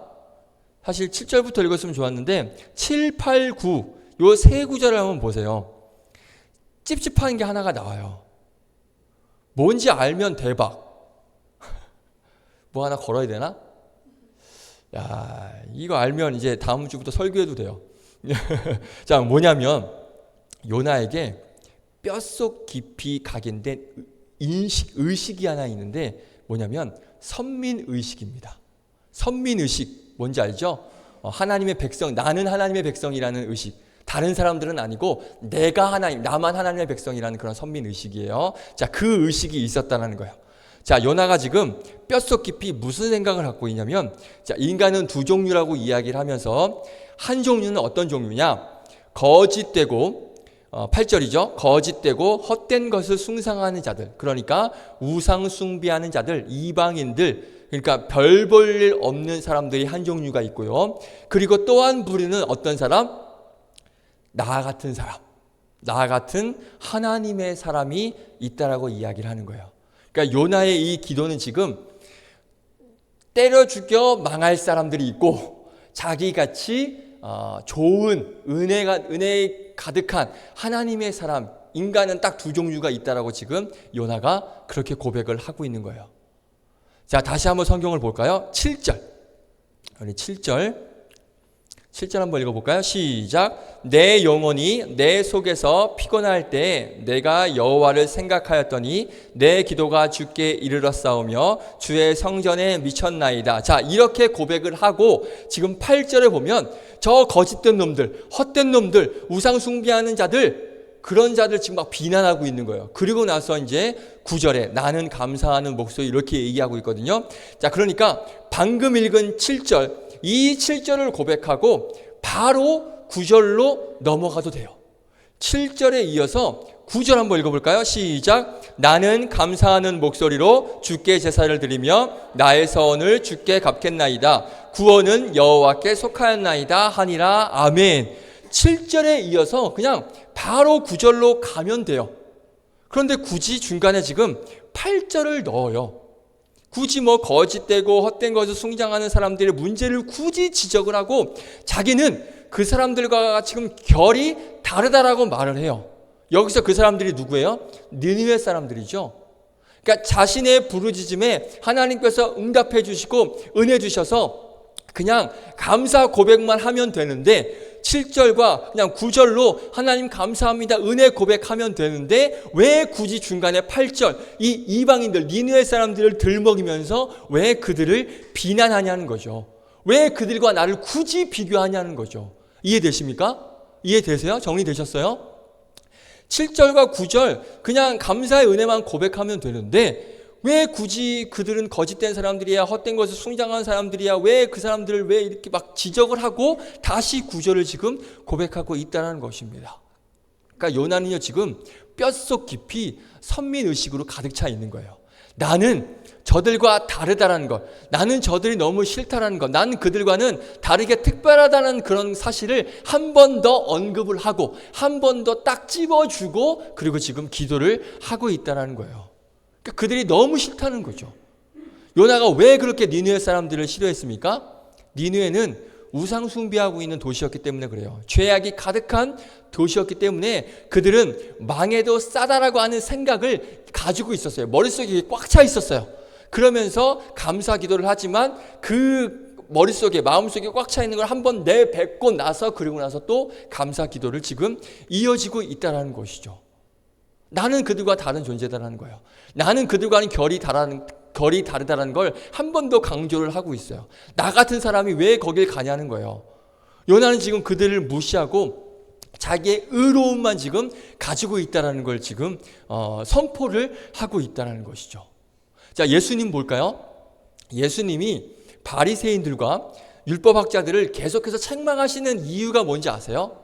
사실 7절부터 읽었으면 좋았는데 7, 8, 9 요 세 구절을 한번 보세요. 찝찝한 게 하나가 나와요. 뭔지 알면 대박. 뭐 하나 걸어야 되나? 야, 이거 알면 이제 다음 주부터 설교해도 돼요. 자, 뭐냐면 요나에게 뼛속 깊이 각인된 의식이 하나 있는데 뭐냐면 선민의식입니다. 선민의식 뭔지 알죠? 하나님의 백성, 나는 하나님의 백성이라는 의식. 다른 사람들은 아니고 내가 하나님, 나만 하나님의 백성이라는 그런 선민의식이에요. 자, 그 의식이 있었다는 거예요. 자, 요나가 지금 뼛속 깊이 무슨 생각을 갖고 있냐면, 자, 인간은 두 종류라고 이야기를 하면서 한 종류는 어떤 종류냐? 거짓되고 8절이죠. 거짓되고 헛된 것을 숭상하는 자들, 그러니까 우상 숭배하는 자들, 이방인들, 그러니까 별 볼 일 없는 사람들이 한 종류가 있고요. 그리고 또 한 부류는 어떤 사람? 나 같은 사람, 나 같은 하나님의 사람이 있다라고 이야기를 하는 거예요. 그러니까 요나의 이 기도는 지금 때려 죽여 망할 사람들이 있고 자기같이 좋은 은혜 가득한 하나님의 사람, 인간은 딱 두 종류가 있다라고 지금 요나가 그렇게 고백을 하고 있는 거예요. 자, 다시 한번 성경을 볼까요? 7절. 우리 7절 한번 읽어볼까요? 시작. 내 영혼이 내 속에서 피곤할 때 내가 여호와를 생각하였더니 내 기도가 주께 이르렀사오며 주의 성전에 미쳤나이다. 자, 이렇게 고백을 하고 지금 8절에 보면 저 거짓된 놈들, 헛된 놈들, 우상 숭배하는 자들, 그런 자들 지금 막 비난하고 있는 거예요. 그리고 나서 이제 9절에 나는 감사하는 목소리 이렇게 얘기하고 있거든요. 자, 그러니까 방금 읽은 7절, 이 7절을 고백하고 바로 9절로 넘어가도 돼요. 7절에 이어서 9절 한번 읽어볼까요? 시작. 나는 감사하는 목소리로 주께 제사를 드리며 나의 서원을 주께 갚겠나이다. 구원은 여호와께 속하였나이다 하니라. 아멘. 7절에 이어서 그냥 바로 9절로 가면 돼요. 그런데 굳이 중간에 지금 8절을 넣어요. 굳이 뭐 거짓되고 헛된 것을 숭상하는 사람들의 문제를 굳이 지적을 하고 자기는 그 사람들과 지금 결이 다르다라고 말을 해요. 여기서 그 사람들이 누구예요? 니느웨 사람들이죠. 그러니까 자신의 부르짖음에 하나님께서 응답해 주시고 은혜 주셔서 그냥 감사 고백만 하면 되는데 7절과 그냥 9절로 하나님 감사합니다 은혜 고백하면 되는데 왜 굳이 중간에 8절 이 이방인들 니느웨 사람들을 들먹이면서 왜 그들을 비난하냐는 거죠. 왜 그들과 나를 굳이 비교하냐는 거죠. 이해되십니까? 이해되세요? 정리되셨어요? 7절과 9절 그냥 감사의 은혜만 고백하면 되는데 왜 굳이 그들은 거짓된 사람들이야, 헛된 것을 숭상하는 사람들이야, 왜 그 사람들을 왜 이렇게 막 지적을 하고 다시 9절을 지금 고백하고 있다는 것입니다. 그러니까 요나는요 지금 뼛속 깊이 선민의식으로 가득 차 있는 거예요. 나는 저들과 다르다라는 것, 나는 저들이 너무 싫다라는 것, 나는 그들과는 다르게 특별하다는 그런 사실을 한 번 더 언급을 하고 한 번 더 딱 찝어주고 그리고 지금 기도를 하고 있다는 거예요. 그러니까 그들이 너무 싫다는 거죠. 요나가 왜 그렇게 니느웨 사람들을 싫어했습니까? 니느웨는 우상 숭배하고 있는 도시였기 때문에 그래요. 죄악이 가득한 도시였기 때문에 그들은 망해도 싸다라고 하는 생각을 가지고 있었어요. 머릿속에 꽉 차 있었어요. 그러면서 감사 기도를 하지만 그 머릿속에 마음속에 꽉 차 있는 걸 한번 내뱉고 나서 그리고 나서 또 감사 기도를 지금 이어지고 있다는 것이죠. 나는 그들과 다른 존재다라는 거예요. 나는 그들과는 결이 다르다는 걸 한 번 더 강조를 하고 있어요. 나 같은 사람이 왜 거길 가냐는 거예요. 요나는 지금 그들을 무시하고 자기의 의로움만 지금 가지고 있다는 걸 지금 선포를 하고 있다는 것이죠. 자, 예수님 볼까요? 예수님이 바리새인들과 율법학자들을 계속해서 책망하시는 이유가 뭔지 아세요?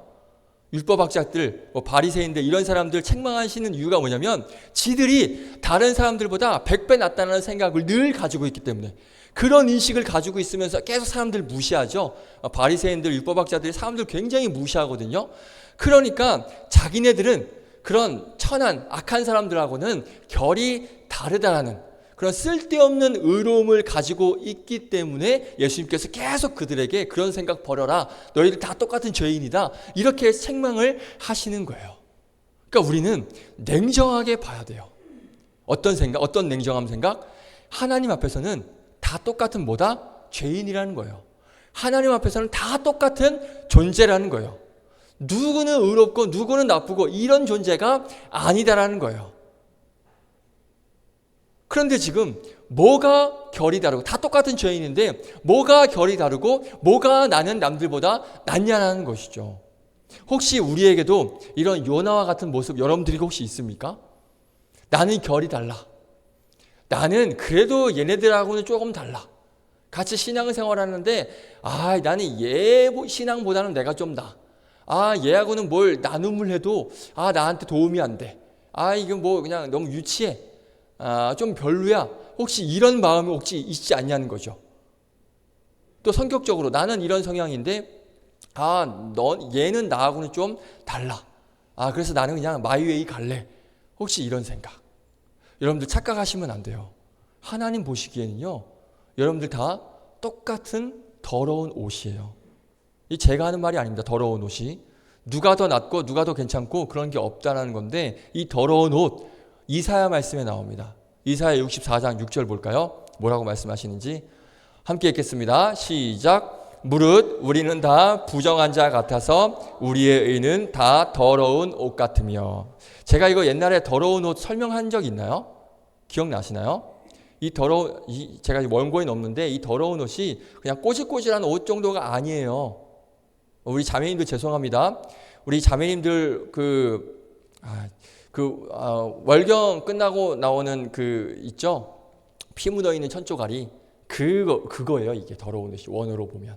율법학자들, 바리새인들 이런 사람들 책망하시는 이유가 뭐냐면 지들이 다른 사람들보다 100배 낫다는 생각을 늘 가지고 있기 때문에, 그런 인식을 가지고 있으면서 계속 사람들 무시하죠. 바리새인들, 율법학자들이 사람들 굉장히 무시하거든요. 그러니까 자기네들은 그런 천한 악한 사람들하고는 결이 다르다라는 그런 쓸데없는 의로움을 가지고 있기 때문에 예수님께서 계속 그들에게 그런 생각 버려라, 너희들 다 똑같은 죄인이다, 이렇게 책망을 하시는 거예요. 그러니까 우리는 냉정하게 봐야 돼요. 어떤 생각? 어떤 냉정한 생각? 하나님 앞에서는 다 똑같은 뭐다? 죄인이라는 거예요. 하나님 앞에서는 다 똑같은 존재라는 거예요. 누구는 의롭고 누구는 나쁘고 이런 존재가 아니다라는 거예요. 그런데 지금 뭐가 결이 다르고, 다 똑같은 죄인인데 뭐가 결이 다르고 뭐가 나는 남들보다 낫냐는 것이죠. 혹시 우리에게도 이런 요나와 같은 모습 여러분들이 혹시 있습니까? 나는 결이 달라. 나는 그래도 얘네들하고는 조금 달라. 같이 신앙생활하는데 나는 얘 신앙보다는 내가 좀 나. 얘하고는 뭘 나눔을 해도 나한테 도움이 안 돼. 이건 뭐 그냥 너무 유치해. 좀 별로야. 혹시 이런 마음이 혹시 있지 않냐는 거죠. 또 성격적으로 나는 이런 성향인데 얘는 나하고는 좀 달라. 그래서 나는 그냥 마이웨이 갈래. 혹시 이런 생각. 여러분들 착각하시면 안 돼요. 하나님 보시기에는요, 여러분들 다 똑같은 더러운 옷이에요. 이 제가 하는 말이 아닙니다. 더러운 옷이 누가 더 낫고 누가 더 괜찮고 그런 게 없다는 건데, 이 더러운 옷 이사야 말씀에 나옵니다. 이사야 64장 6절 볼까요? 뭐라고 말씀하시는지 함께 읽겠습니다. 시작. 무릇 우리는 다 부정한 자 같아서 우리의 의는 다 더러운 옷 같으며. 제가 이거 옛날에 더러운 옷 설명한 적 있나요? 기억나시나요? 제가 원고에 없는데 이 더러운 옷이 그냥 꼬질꼬질한 옷 정도가 아니에요. 우리 자매님들 죄송합니다. 우리 자매님들 월경 끝나고 나오는 있죠? 피 묻어 있는 천조가리, 그거예요. 이게 더러운 옷이 원어로 보면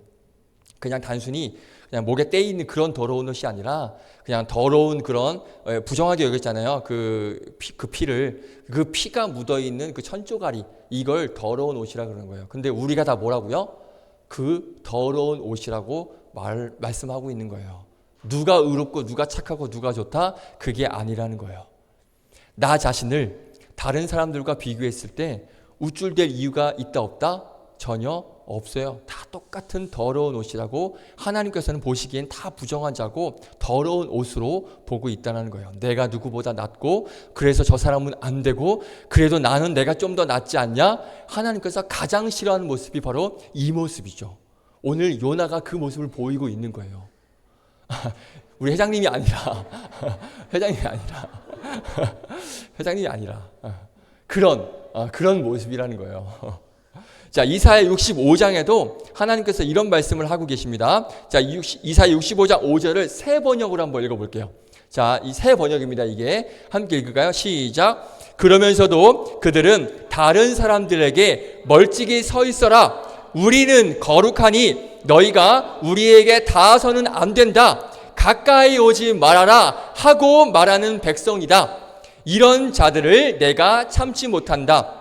그냥 단순히 그냥 목에 떼 있는 그런 더러운 옷이 아니라 그냥 더러운 그런, 부정하게 여겼잖아요. 그 피가 묻어 있는 그 천조가리, 이걸 더러운 옷이라 그러는 거예요. 근데 우리가 다 뭐라고요? 그 더러운 옷이라고 말씀하고 있는 거예요. 누가 의롭고 누가 착하고 누가 좋다, 그게 아니라는 거예요. 나 자신을 다른 사람들과 비교했을 때 우쭐댈 이유가 있다 없다? 전혀 없어요. 다 똑같은 더러운 옷이라고 하나님께서는 보시기엔 다 부정한 자고 더러운 옷으로 보고 있다는 거예요. 내가 누구보다 낫고 그래서 저 사람은 안 되고 그래도 나는 내가 좀 더 낫지 않냐? 하나님께서 가장 싫어하는 모습이 바로 이 모습이죠. 오늘 요나가 그 모습을 보이고 있는 거예요. 우리 회장님이 아니라 그런 모습이라는 거예요. 자, 이사야 65장에도 하나님께서 이런 말씀을 하고 계십니다. 자, 이사야 65장 5절을 새 번역으로 한번 읽어볼게요. 자, 이 새 번역입니다. 이게 함께 읽을까요? 시작. 그러면서도 그들은 다른 사람들에게 멀찍이 서 있어라. 우리는 거룩하니 너희가 우리에게 닿아서는 안 된다. 가까이 오지 말아라 하고 말하는 백성이다. 이런 자들을 내가 참지 못한다.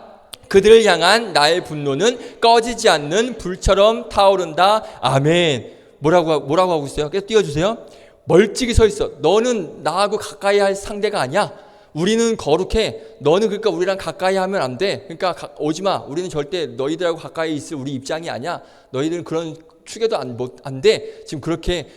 그들을 향한 나의 분노는 꺼지지 않는 불처럼 타오른다. 아멘. 뭐라고 하고 있어요? 계속 띄워주세요. 멀찍이 서 있어. 너는 나하고 가까이 할 상대가 아니야. 우리는 거룩해. 너는 그러니까 우리랑 가까이 하면 안 돼. 그러니까 오지 마. 우리는 절대 너희들하고 가까이 있을 우리 입장이 아니야. 너희들은 그런 추계도 안 돼. 지금 그렇게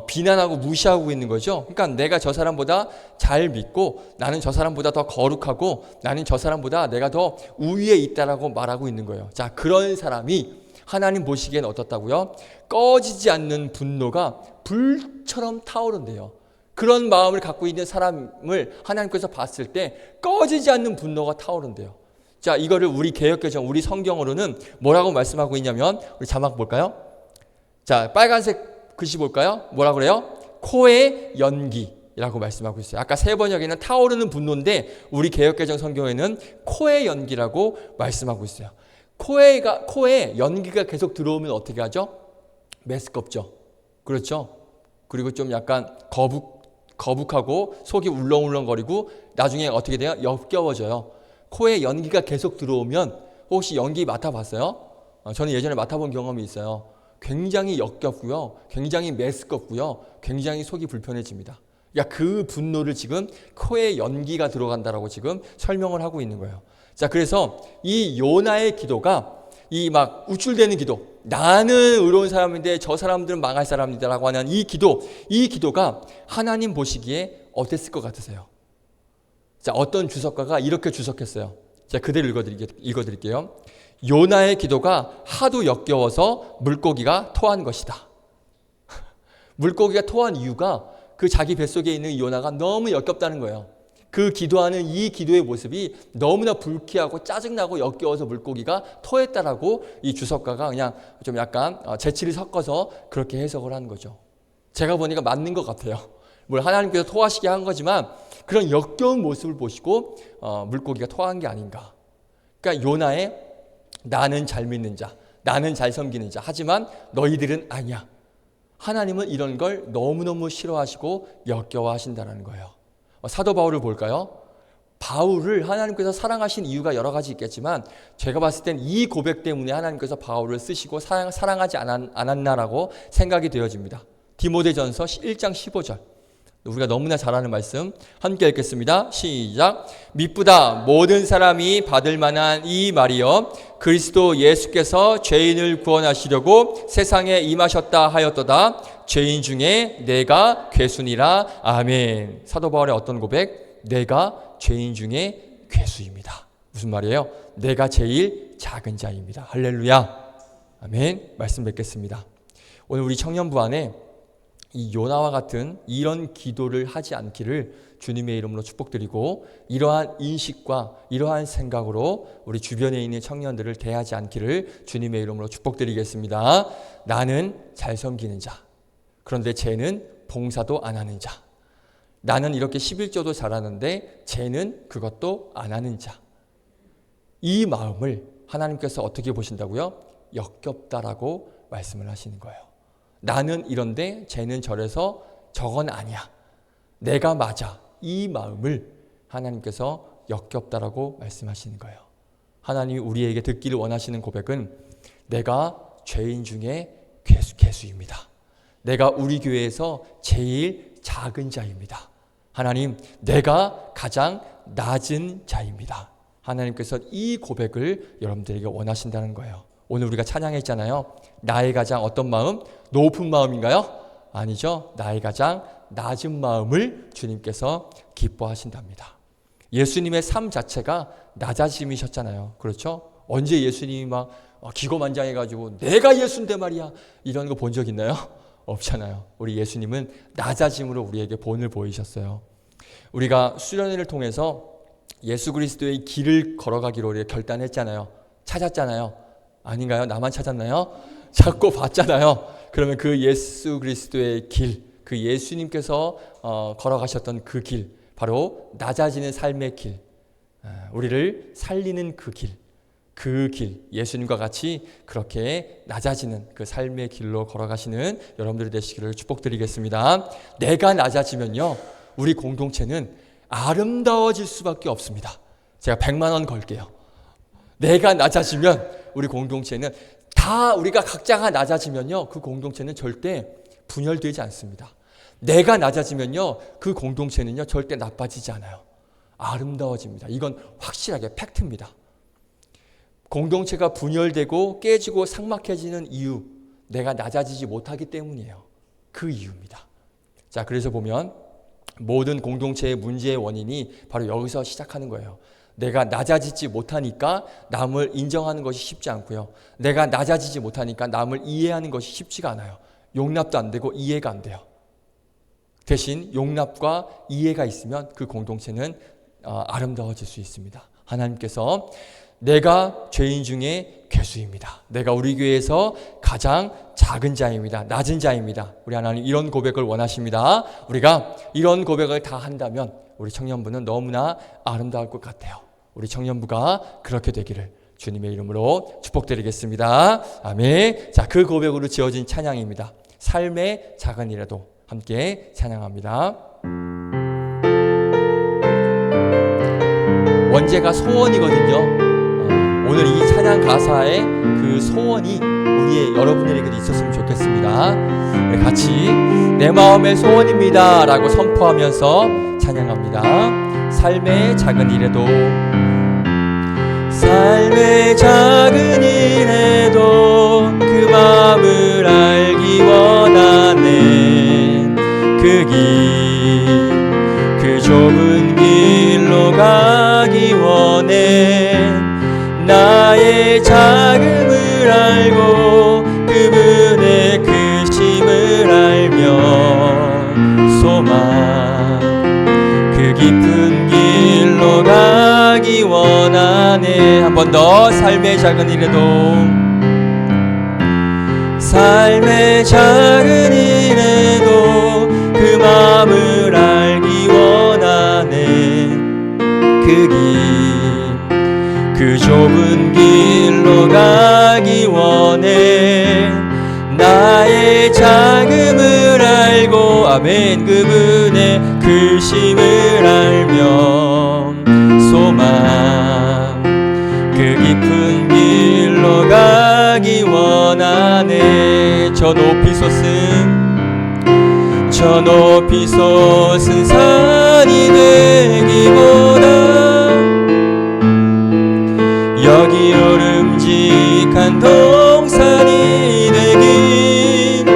비난하고 무시하고 있는 거죠. 그러니까 내가 저 사람보다 잘 믿고 나는 저 사람보다 더 거룩하고 나는 저 사람보다 내가 더 우위에 있다라고 말하고 있는 거예요. 자, 그런 사람이 하나님 보시기엔 어떻다고요? 꺼지지 않는 분노가 불처럼 타오른대요. 그런 마음을 갖고 있는 사람을 하나님께서 봤을 때 꺼지지 않는 분노가 타오른대요. 자, 이거를 우리 개역개정, 우리 성경으로는 뭐라고 말씀하고 있냐면, 우리 자막 볼까요? 자, 빨간색 글씨 볼까요? 뭐라고 그래요? 코의 연기라고 말씀하고 있어요. 아까 세 번역에는 타오르는 분노인데 우리 개역개정 성경에는 코의 연기라고 말씀하고 있어요. 코에 연기가 계속 들어오면 어떻게 하죠? 메스껍죠. 그렇죠? 그리고 좀 약간 거북하고 속이 울렁울렁거리고 나중에 어떻게 돼요? 역겨워져요. 코에 연기가 계속 들어오면 혹시 연기 맡아봤어요? 저는 예전에 맡아본 경험이 있어요. 굉장히 역겹고요. 굉장히 메스껍고요. 굉장히 속이 불편해집니다. 그러니까 그 분노를 지금 코에 연기가 들어간다라고 지금 설명을 하고 있는 거예요. 자, 그래서 이 요나의 기도가 이 막 우쭐대는 기도, 나는 의로운 사람인데 저 사람들은 망할 사람이다라고 하는 이 기도가 하나님 보시기에 어땠을 것 같으세요? 자, 어떤 주석가가 이렇게 주석했어요. 제가 그대로 읽어드릴게요. 요나의 기도가 하도 역겨워서 물고기가 토한 것이다. 물고기가 토한 이유가 그 자기 뱃속에 있는 요나가 너무 역겹다는 거예요. 그 기도하는 이 기도의 모습이 너무나 불쾌하고 짜증나고 역겨워서 물고기가 토했다라고 이 주석가가 그냥 좀 약간 재치를 섞어서 그렇게 해석을 하는 거죠. 제가 보니까 맞는 것 같아요. 뭘 하나님께서 토하시게 한 거지만 그런 역겨운 모습을 보시고 물고기가 토한 게 아닌가. 그러니까 요나의 나는 잘 믿는 자, 나는 잘 섬기는 자, 하지만 너희들은 아니야. 하나님은 이런 걸 너무너무 싫어하시고 역겨워하신다는 거예요. 사도 바울을 볼까요? 바울을 하나님께서 사랑하신 이유가 여러 가지 있겠지만 제가 봤을 땐 이 고백 때문에 하나님께서 바울을 쓰시고 사랑하지 않았나라고 생각이 되어집니다. 디모데전서 1장 15절. 우리가 너무나 잘 아는 말씀 함께 읽겠습니다. 시작. 미쁘다 모든 사람이 받을 만한 이 말이여 그리스도 예수께서 죄인을 구원하시려고 세상에 임하셨다 하였도다. 죄인 중에 내가 괴수니라. 아멘. 사도 바울의 어떤 고백? 내가 죄인 중에 괴수입니다. 무슨 말이에요? 내가 제일 작은 자입니다. 할렐루야. 아멘. 말씀 뵙겠습니다. 오늘 우리 청년부 안에 이 요나와 같은 이런 기도를 하지 않기를 주님의 이름으로 축복드리고 이러한 인식과 이러한 생각으로 우리 주변에 있는 청년들을 대하지 않기를 주님의 이름으로 축복드리겠습니다. 나는 잘 섬기는 자. 그런데 쟤는 봉사도 안 하는 자. 나는 이렇게 11조도 잘하는데 쟤는 그것도 안 하는 자. 이 마음을 하나님께서 어떻게 보신다고요? 역겹다라고 말씀을 하시는 거예요. 나는 이런데 쟤는 저래서 저건 아니야. 내가 맞아. 이 마음을 하나님께서 역겹다라고 말씀하시는 거예요. 하나님이 우리에게 듣기를 원하시는 고백은 내가 죄인 중에 괴수입니다. 내가 우리 교회에서 제일 작은 자입니다. 하나님, 내가 가장 낮은 자입니다. 하나님께서 이 고백을 여러분들에게 원하신다는 거예요. 오늘 우리가 찬양했잖아요. 나의 가장 어떤 마음? 높은 마음인가요? 아니죠. 나의 가장 낮은 마음을 주님께서 기뻐하신답니다. 예수님의 삶 자체가 낮아짐이셨잖아요. 그렇죠? 언제 예수님이 막 기고만장해가지고 내가 예수인데 말이야 이런 거 본 적 있나요? 없잖아요. 우리 예수님은 낮아짐으로 우리에게 본을 보이셨어요. 우리가 수련회를 통해서 예수 그리스도의 길을 걸어가기로 우리가 결단했잖아요. 찾았잖아요. 아닌가요? 나만 찾았나요? 찾고 봤잖아요. 그러면 그 예수 그리스도의 길, 그 예수님께서 걸어가셨던 그 길, 바로 낮아지는 삶의 길, 우리를 살리는 그 길, 예수님과 같이 그렇게 낮아지는 그 삶의 길로 걸어가시는 여러분들이 되시기를 축복드리겠습니다. 내가 낮아지면요, 우리 공동체는 아름다워질 수밖에 없습니다. 제가 100만 원 걸게요. 내가 낮아지면 우리 공동체는 다 우리가 각자가 낮아지면요, 그 공동체는 절대 분열되지 않습니다. 내가 낮아지면요, 그 공동체는요 절대 나빠지지 않아요. 아름다워집니다. 이건 확실하게 팩트입니다. 공동체가 분열되고 깨지고 삭막해지는 이유, 내가 낮아지지 못하기 때문이에요. 그 이유입니다. 자, 그래서 보면 모든 공동체의 문제의 원인이 바로 여기서 시작하는 거예요. 내가 낮아지지 못하니까 남을 인정하는 것이 쉽지 않고요. 내가 낮아지지 못하니까 남을 이해하는 것이 쉽지가 않아요. 용납도 안 되고 이해가 안 돼요. 대신 용납과 이해가 있으면 그 공동체는 아름다워질 수 있습니다. 하나님께서 내가 죄인 중에 괴수입니다. 내가 우리 교회에서 가장 작은 자입니다. 낮은 자입니다. 우리 하나님 이런 고백을 원하십니다. 우리가 이런 고백을 다 한다면 우리 청년부는 너무나 아름다울 것 같아요. 우리 청년부가 그렇게 되기를 주님의 이름으로 축복드리겠습니다. 아멘. 자, 그 고백으로 지어진 찬양입니다. 삶의 작은 일에도 함께 찬양합니다. 원제가 소원이거든요. 오늘 이 찬양 가사에 그 소원이 우리의 여러분들에게도 있었으면 좋겠습니다. 우리 같이 내 마음의 소원입니다 라고 선포하면서 찬양합니다. 삶의 작은 일에도 삶의 작은 일에도 그 마음을 알기 원하네. 그 좁은 길로 가기 원해. 나의 작음을 알고 그분의 크심을 알며 소망 그 깊은 길로 가기 원하네. 한 번 더 삶의 작은 일에도 삶의 작은 일에도 그 마음을 알기 원하네. 그 좁은 길로 가기 원해. 나의 작음을 알고 아멘 그분의 크심을 알며 소망 그 깊은 길로 가기 원하네. 저 높이 솟은 산이 되기보다 여기 오름직한 동산이 되길.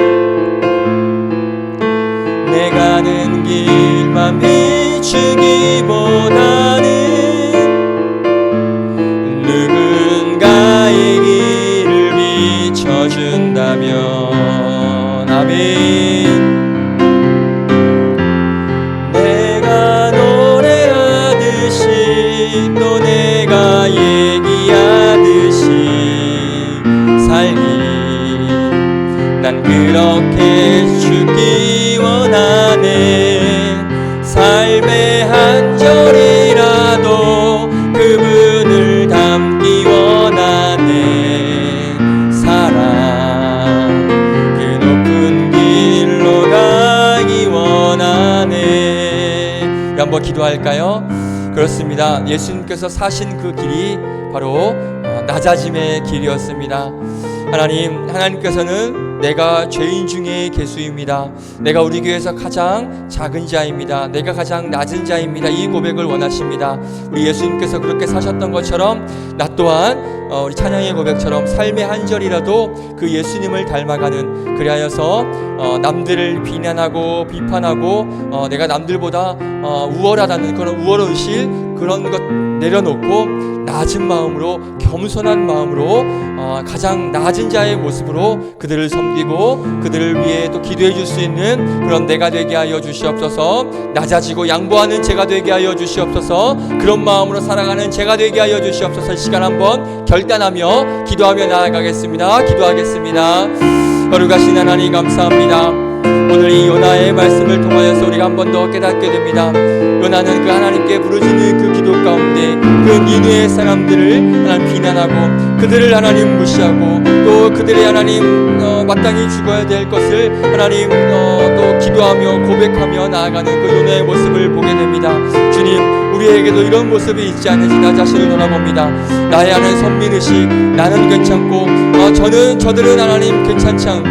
내 가는 길만 비추기보다는 누군가의 길을 비춰준다면 아멘. 내가 노래하듯이 또 내가 난 그렇게 죽기 원하네. 삶의 한 절이라도 그분을 담기 원하네. 사랑 그 높은 길로 가기 원하네. 한번 기도할까요? 그렇습니다. 예수님께서 사신 그 길이 바로 낮아짐의 길이었습니다. 하나님께서는 내가 죄인 중에 괴수입니다. 내가 우리 교회에서 가장 작은 자입니다. 내가 가장 낮은 자입니다. 이 고백을 원하십니다. 우리 예수님께서 그렇게 사셨던 것처럼 나 또한 우리 찬양의 고백처럼 삶의 한 절이라도 그 예수님을 닮아가는, 그리하여서 남들을 비난하고 비판하고 내가 남들보다 우월하다는 그런 우월의식, 그런 것 내려놓고 낮은 마음으로, 겸손한 마음으로 가장 낮은 자의 모습으로 그들을 섬기고 그들을 위해 또 기도해 줄 수 있는 그런 내가 되게 하여 주시옵소서. 낮아지고 양보하는 제가 되게 하여 주시옵소서. 그런 마음으로 살아가는 제가 되게 하여 주시옵소서. 이 시간 한번 결단하며 기도하며 나아가겠습니다. 기도하겠습니다. 거룩하신 하나님 감사합니다. 오늘 이 요나의 말씀을 통하여서 우리가 한 번 더 깨닫게 됩니다. 요나는 그 하나님께 부르짖는 그 기도 가운데 그 니느웨 사람들을 하나님 비난하고 그들을 하나님 무시하고 또 그들의 하나님 마땅히 죽어야 될 것을 하나님 또 기도하며 고백하며 나아가는 그 요나의 모습을 보게 됩니다. 주님, 우리에게도 이런 모습이 있지 않은지 나 자신을 돌아봅니다. 나의 하나님 선민의식, 나는 괜찮고 저들은 하나님 괜찮지 않고,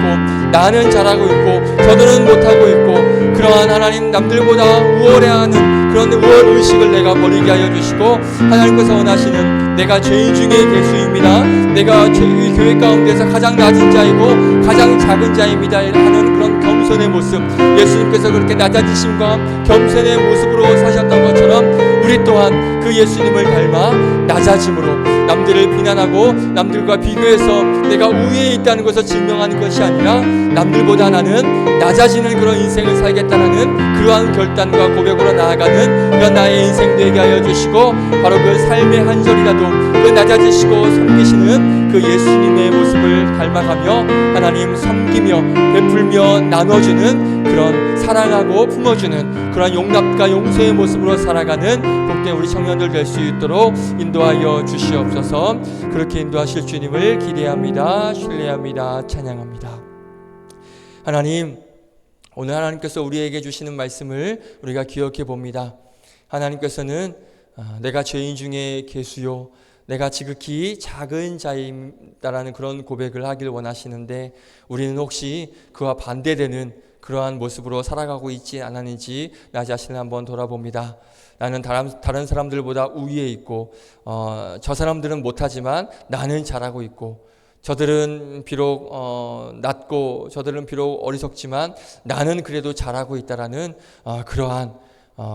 나는 잘하고 있고 저들은 못하고 있고, 그러한 하나님 남들보다 우월해하는 그런 우월의식을 내가 버리게 하여 주시고, 하나님께서 원하시는 내가 죄인 중에 괴수입니다. 내가 교회 가운데서 가장 낮은 자이고 가장 작은 자입니다 하는 그런 겸손의 모습, 예수님께서 그렇게 낮아지심과 겸손의 모습으로 사셨던 것처럼 우리 또한 그 예수님을 닮아 낮아짐으로 남들을 비난하고 남들과 비교해서 내가 우위에 있다는 것을 증명하는 것이 아니라 남들보다 나는 낮아지는 그런 인생을 살겠다라는 그러한 결단과 고백으로 나아가는 그런 나의 인생 되게 하여 주시고, 바로 그 삶의 한 절이라도 그 낮아지시고 섬기시는 그 예수님의 모습을 닮아가며 하나님 섬기며 베풀며 나눠주는 그런 사랑하고 품어주는 그런 용납과 용서의 모습으로 살아가는 복된 우리 청년들 될 수 있도록 인도하여 주시옵소서. 그렇게 인도하실 주님을 기대합니다. 신뢰합니다. 찬양합니다. 하나님, 오늘 하나님께서 우리에게 주시는 말씀을 우리가 기억해 봅니다. 하나님께서는 내가 죄인 중에 괴수요 내가 지극히 작은 자이다라는 그런 고백을 하길 원하시는데, 우리는 혹시 그와 반대되는 그러한 모습으로 살아가고 있지 않았는지 나 자신을 한번 돌아봅니다. 나는 다른 사람들보다 우위에 있고 저 사람들은 못하지만 나는 잘하고 있고, 저들은 비록 낮고 저들은 비록 어리석지만 나는 그래도 잘하고 있다라는 그러한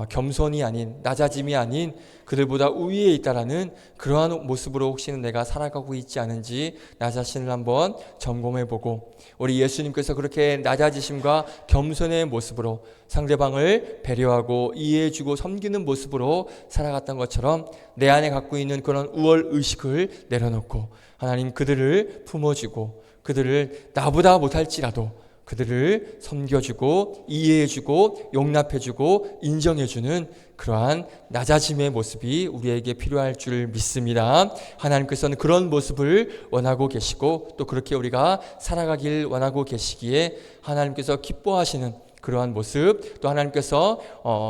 겸손이 아닌, 낮아짐이 아닌 그들보다 우위에 있다라는 그러한 모습으로 혹시는 내가 살아가고 있지 않은지 나 자신을 한번 점검해보고, 우리 예수님께서 그렇게 낮아지심과 겸손의 모습으로 상대방을 배려하고 이해해주고 섬기는 모습으로 살아갔던 것처럼 내 안에 갖고 있는 그런 우월의식을 내려놓고 하나님 그들을 품어주고 그들을 나보다 못할지라도 그들을 섬겨주고 이해해주고 용납해주고 인정해주는 그러한 낮아짐의 모습이 우리에게 필요할 줄 믿습니다. 하나님께서는 그런 모습을 원하고 계시고 또 그렇게 우리가 살아가길 원하고 계시기에 하나님께서 기뻐하시는 그러한 모습, 또 하나님께서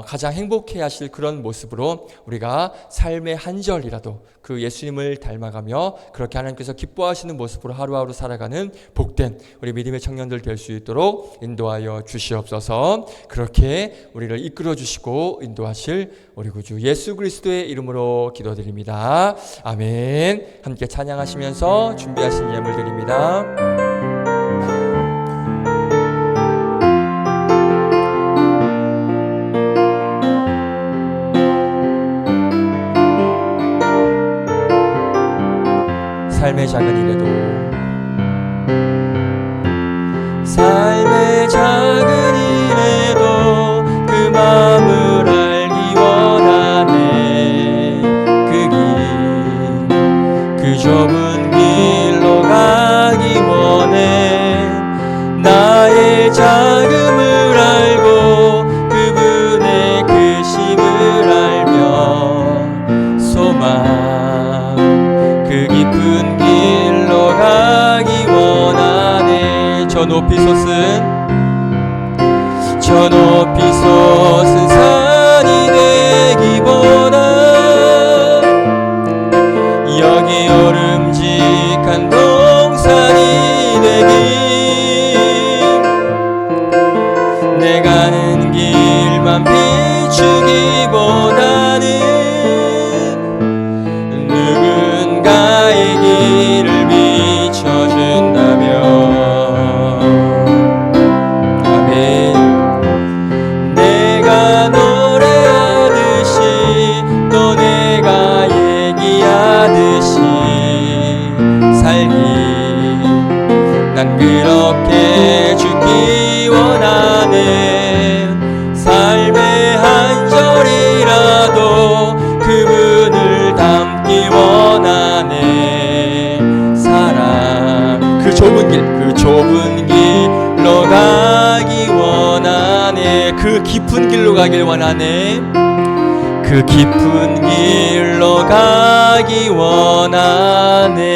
가장 행복해 하실 그런 모습으로 우리가 삶의 한 절이라도 그 예수님을 닮아가며 그렇게 하나님께서 기뻐하시는 모습으로 하루하루 살아가는 복된 우리 믿음의 청년들 될 수 있도록 인도하여 주시옵소서. 그렇게 우리를 이끌어 주시고 인도하실 우리 구주 예수 그리스도의 이름으로 기도드립니다. 아멘. 함께 찬양하시면서 준비하신 예물 드립니다. 삶의 작은 일에도, 삶의 작은 일에도 그 마음을 알기 원하네. 그 좁은 길로 가기 원해. 나의 작음을 알고 그분의 크심을 알며 소망 그 깊은 길로 가기 원하네. 저 높이 솟은 산이 되기보다 여기 오름직한 동산이 되기, 내 가는 길만 비추기보다는 누군가의 길을 비춰준다면, 아멘. 내가 노래하듯이 또 내가 얘기하듯이 살기, 난 그렇게 죽기 원하네. 삶의 한 절이라도 그분을 닮기 원하네. 사랑 그 좁은 길로 가기 원하네. 그 깊은 길로 가길 원하네. 그 깊은 길로 가기 원하네.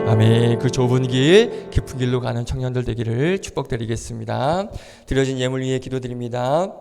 아멘. 그 좁은 길, 깊은 길로 가는 청년들 되기를 축복드리겠습니다. 드려진 예물 위에 기도드립니다.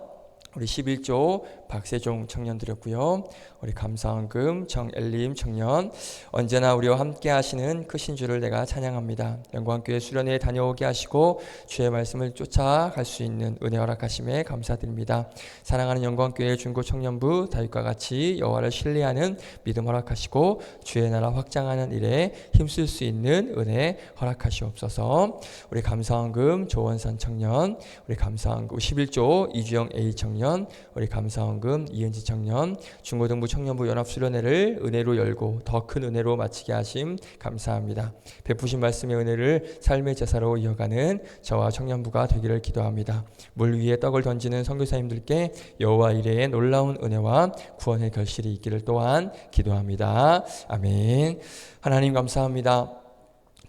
우리 11조 박세종 청년 드렸고요. 우리 감사헌금 정엘림 청년, 언제나 우리와 함께 하시는 크신 주를 내가 찬양합니다. 영광교회 수련회에 다녀오게 하시고 주의 말씀을 쫓아갈 수 있는 은혜 허락하심에 감사드립니다. 사랑하는 영광교회 중고 청년부 다윗과 같이 여호와를 신뢰하는 믿음 허락하시고 주의 나라 확장하는 일에 힘쓸 수 있는 은혜 허락하시옵소서. 우리 감사헌금 조원산 청년, 우리 감사헌금 11조 이주영 A 청년, 우리 감사헌금 이영금, 이은지 청년, 중고등부 청년부 연합수련회를 은혜로 열고 더 큰 은혜로 마치게 하심 감사합니다. 베푸신 말씀의 은혜를 삶의 제사로 이어가는 저와 청년부가 되기를 기도합니다. 물 위에 떡을 던지는 선교사님들께 여호와 이레의 놀라운 은혜와 구원의 결실이 있기를 또한 기도합니다. 아멘. 하나님 감사합니다.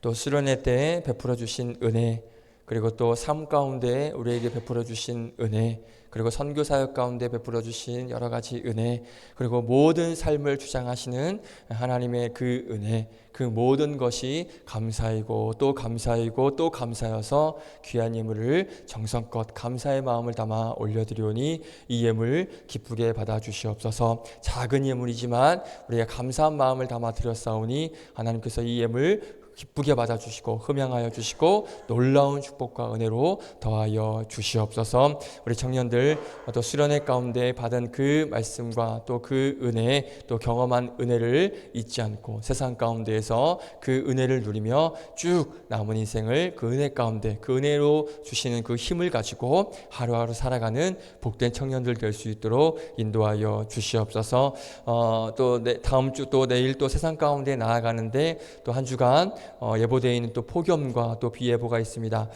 또 수련회 때 베풀어 주신 은혜, 그리고 또 삶 가운데 우리에게 베풀어 주신 은혜, 그리고 선교 사역 가운데 베풀어 주신 여러 가지 은혜, 그리고 모든 삶을 주장하시는 하나님의 그 은혜, 그 모든 것이 감사이고 또 감사이고 또 감사여서 귀한 예물을 정성껏 감사의 마음을 담아 올려드리오니 이 예물 기쁘게 받아주시옵소서. 작은 예물이지만 우리가 감사한 마음을 담아 드렸사오니 하나님께서 이 예물 기쁘게 받아주시고 흠양하여 주시고 놀라운 축복과 은혜로 더하여 주시옵소서. 우리 청년들 또 수련회 가운데 받은 그 말씀과 또 그 은혜, 또 경험한 은혜를 잊지 않고 세상 가운데에서 그 은혜를 누리며 쭉 남은 인생을 그 은혜 가운데 그 은혜로 주시는 그 힘을 가지고 하루하루 살아가는 복된 청년들 될 수 있도록 인도하여 주시옵소서. 또 다음 주 또 내일 또 세상 가운데 나아가는데 또 한 주간 예보되어 있는 또 폭염과 또 비예보가 있습니다.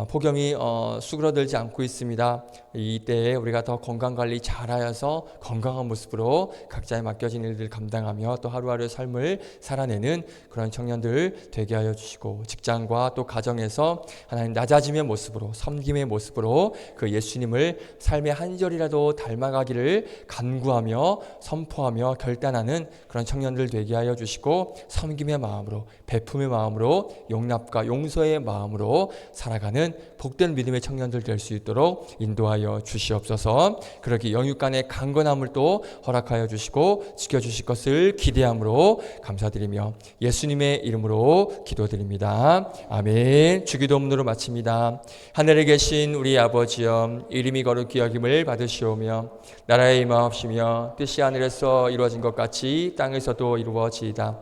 폭염이 수그러들지 않고 있습니다. 이때에 우리가 더 건강관리 잘하여서 건강한 모습으로 각자에 맡겨진 일들 감당하며 또 하루하루의 삶을 살아내는 그런 청년들 되게 하여 주시고, 직장과 또 가정에서 하나님 낮아짐의 모습으로 섬김의 모습으로 그 예수님을 삶의 한 절이라도 닮아가기를 간구하며 선포하며 결단하는 그런 청년들 되게 하여 주시고, 섬김의 마음으로 베품의 마음으로 용납과 용서의 마음으로 살아가는 복된 믿음의 청년들 될 수 있도록 인도하여 주시옵소서. 그렇게 영육간의 강건함을 또 허락하여 주시고 지켜주실 것을 기대함으로 감사드리며 예수님의 이름으로 기도드립니다. 아멘. 주기도문으로 마칩니다. 하늘에 계신 우리 아버지여, 이름이 거룩히 여김을 받으시오며 나라의 임하옵시며 뜻이 하늘에서 이루어진 것 같이 땅에서도 이루어지이다.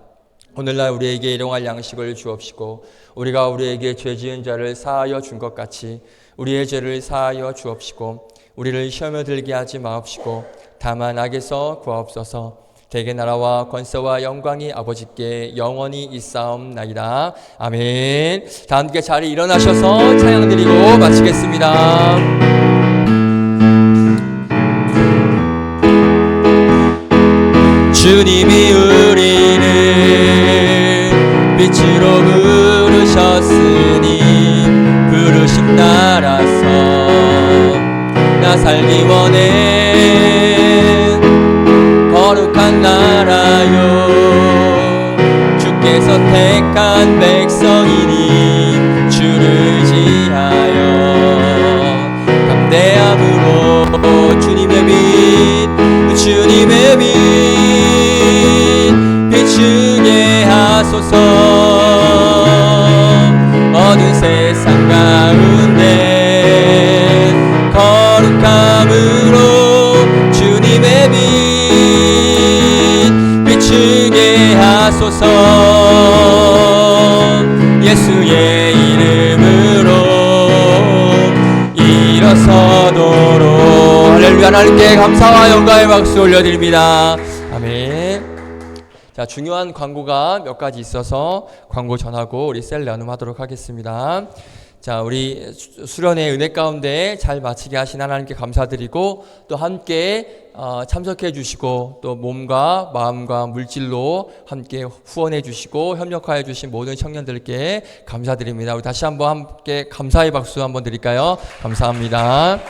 오늘날 우리에게 일용할 양식을 주옵시고 우리가 우리에게 죄 지은 자를 사하여 준 것 같이 우리의 죄를 사하여 주옵시고 우리를 시험에 들게 하지 마옵시고 다만 악에서 구하옵소서. 대개 나라와 권세와 영광이 아버지께 영원히 있사옵나이다. 아멘. 다 함께 자리에 일어나셔서 찬양 드리고 마치겠습니다. 주님이 우리를 빛으로 부르셨으니 부르심 따라서 나 살기 원해. 거룩한 나라요 주께서 택한 백성이니 주를 지하여 담대함으로 주님의 빛 비추게 하소서. 어두운 세상 가운데 거룩함으로 주님의 빛 비추게 하소서. 예수의 이름으로 일어서도록. 할렐루야. 하나님께 감사와 영광의 박수 올려드립니다. 아멘. 자, 중요한 광고가 몇 가지 있어서 광고 전하고 우리 셀 나눔하도록 하겠습니다. 자, 우리 수련회 은혜 가운데 잘 마치게 하신 하나님께 감사드리고 또 함께 참석해 주시고 또 몸과 마음과 물질로 함께 후원해 주시고 협력하여 주신 모든 청년들께 감사드립니다. 우리 다시 한번 함께 감사의 박수 한번 드릴까요? 감사합니다.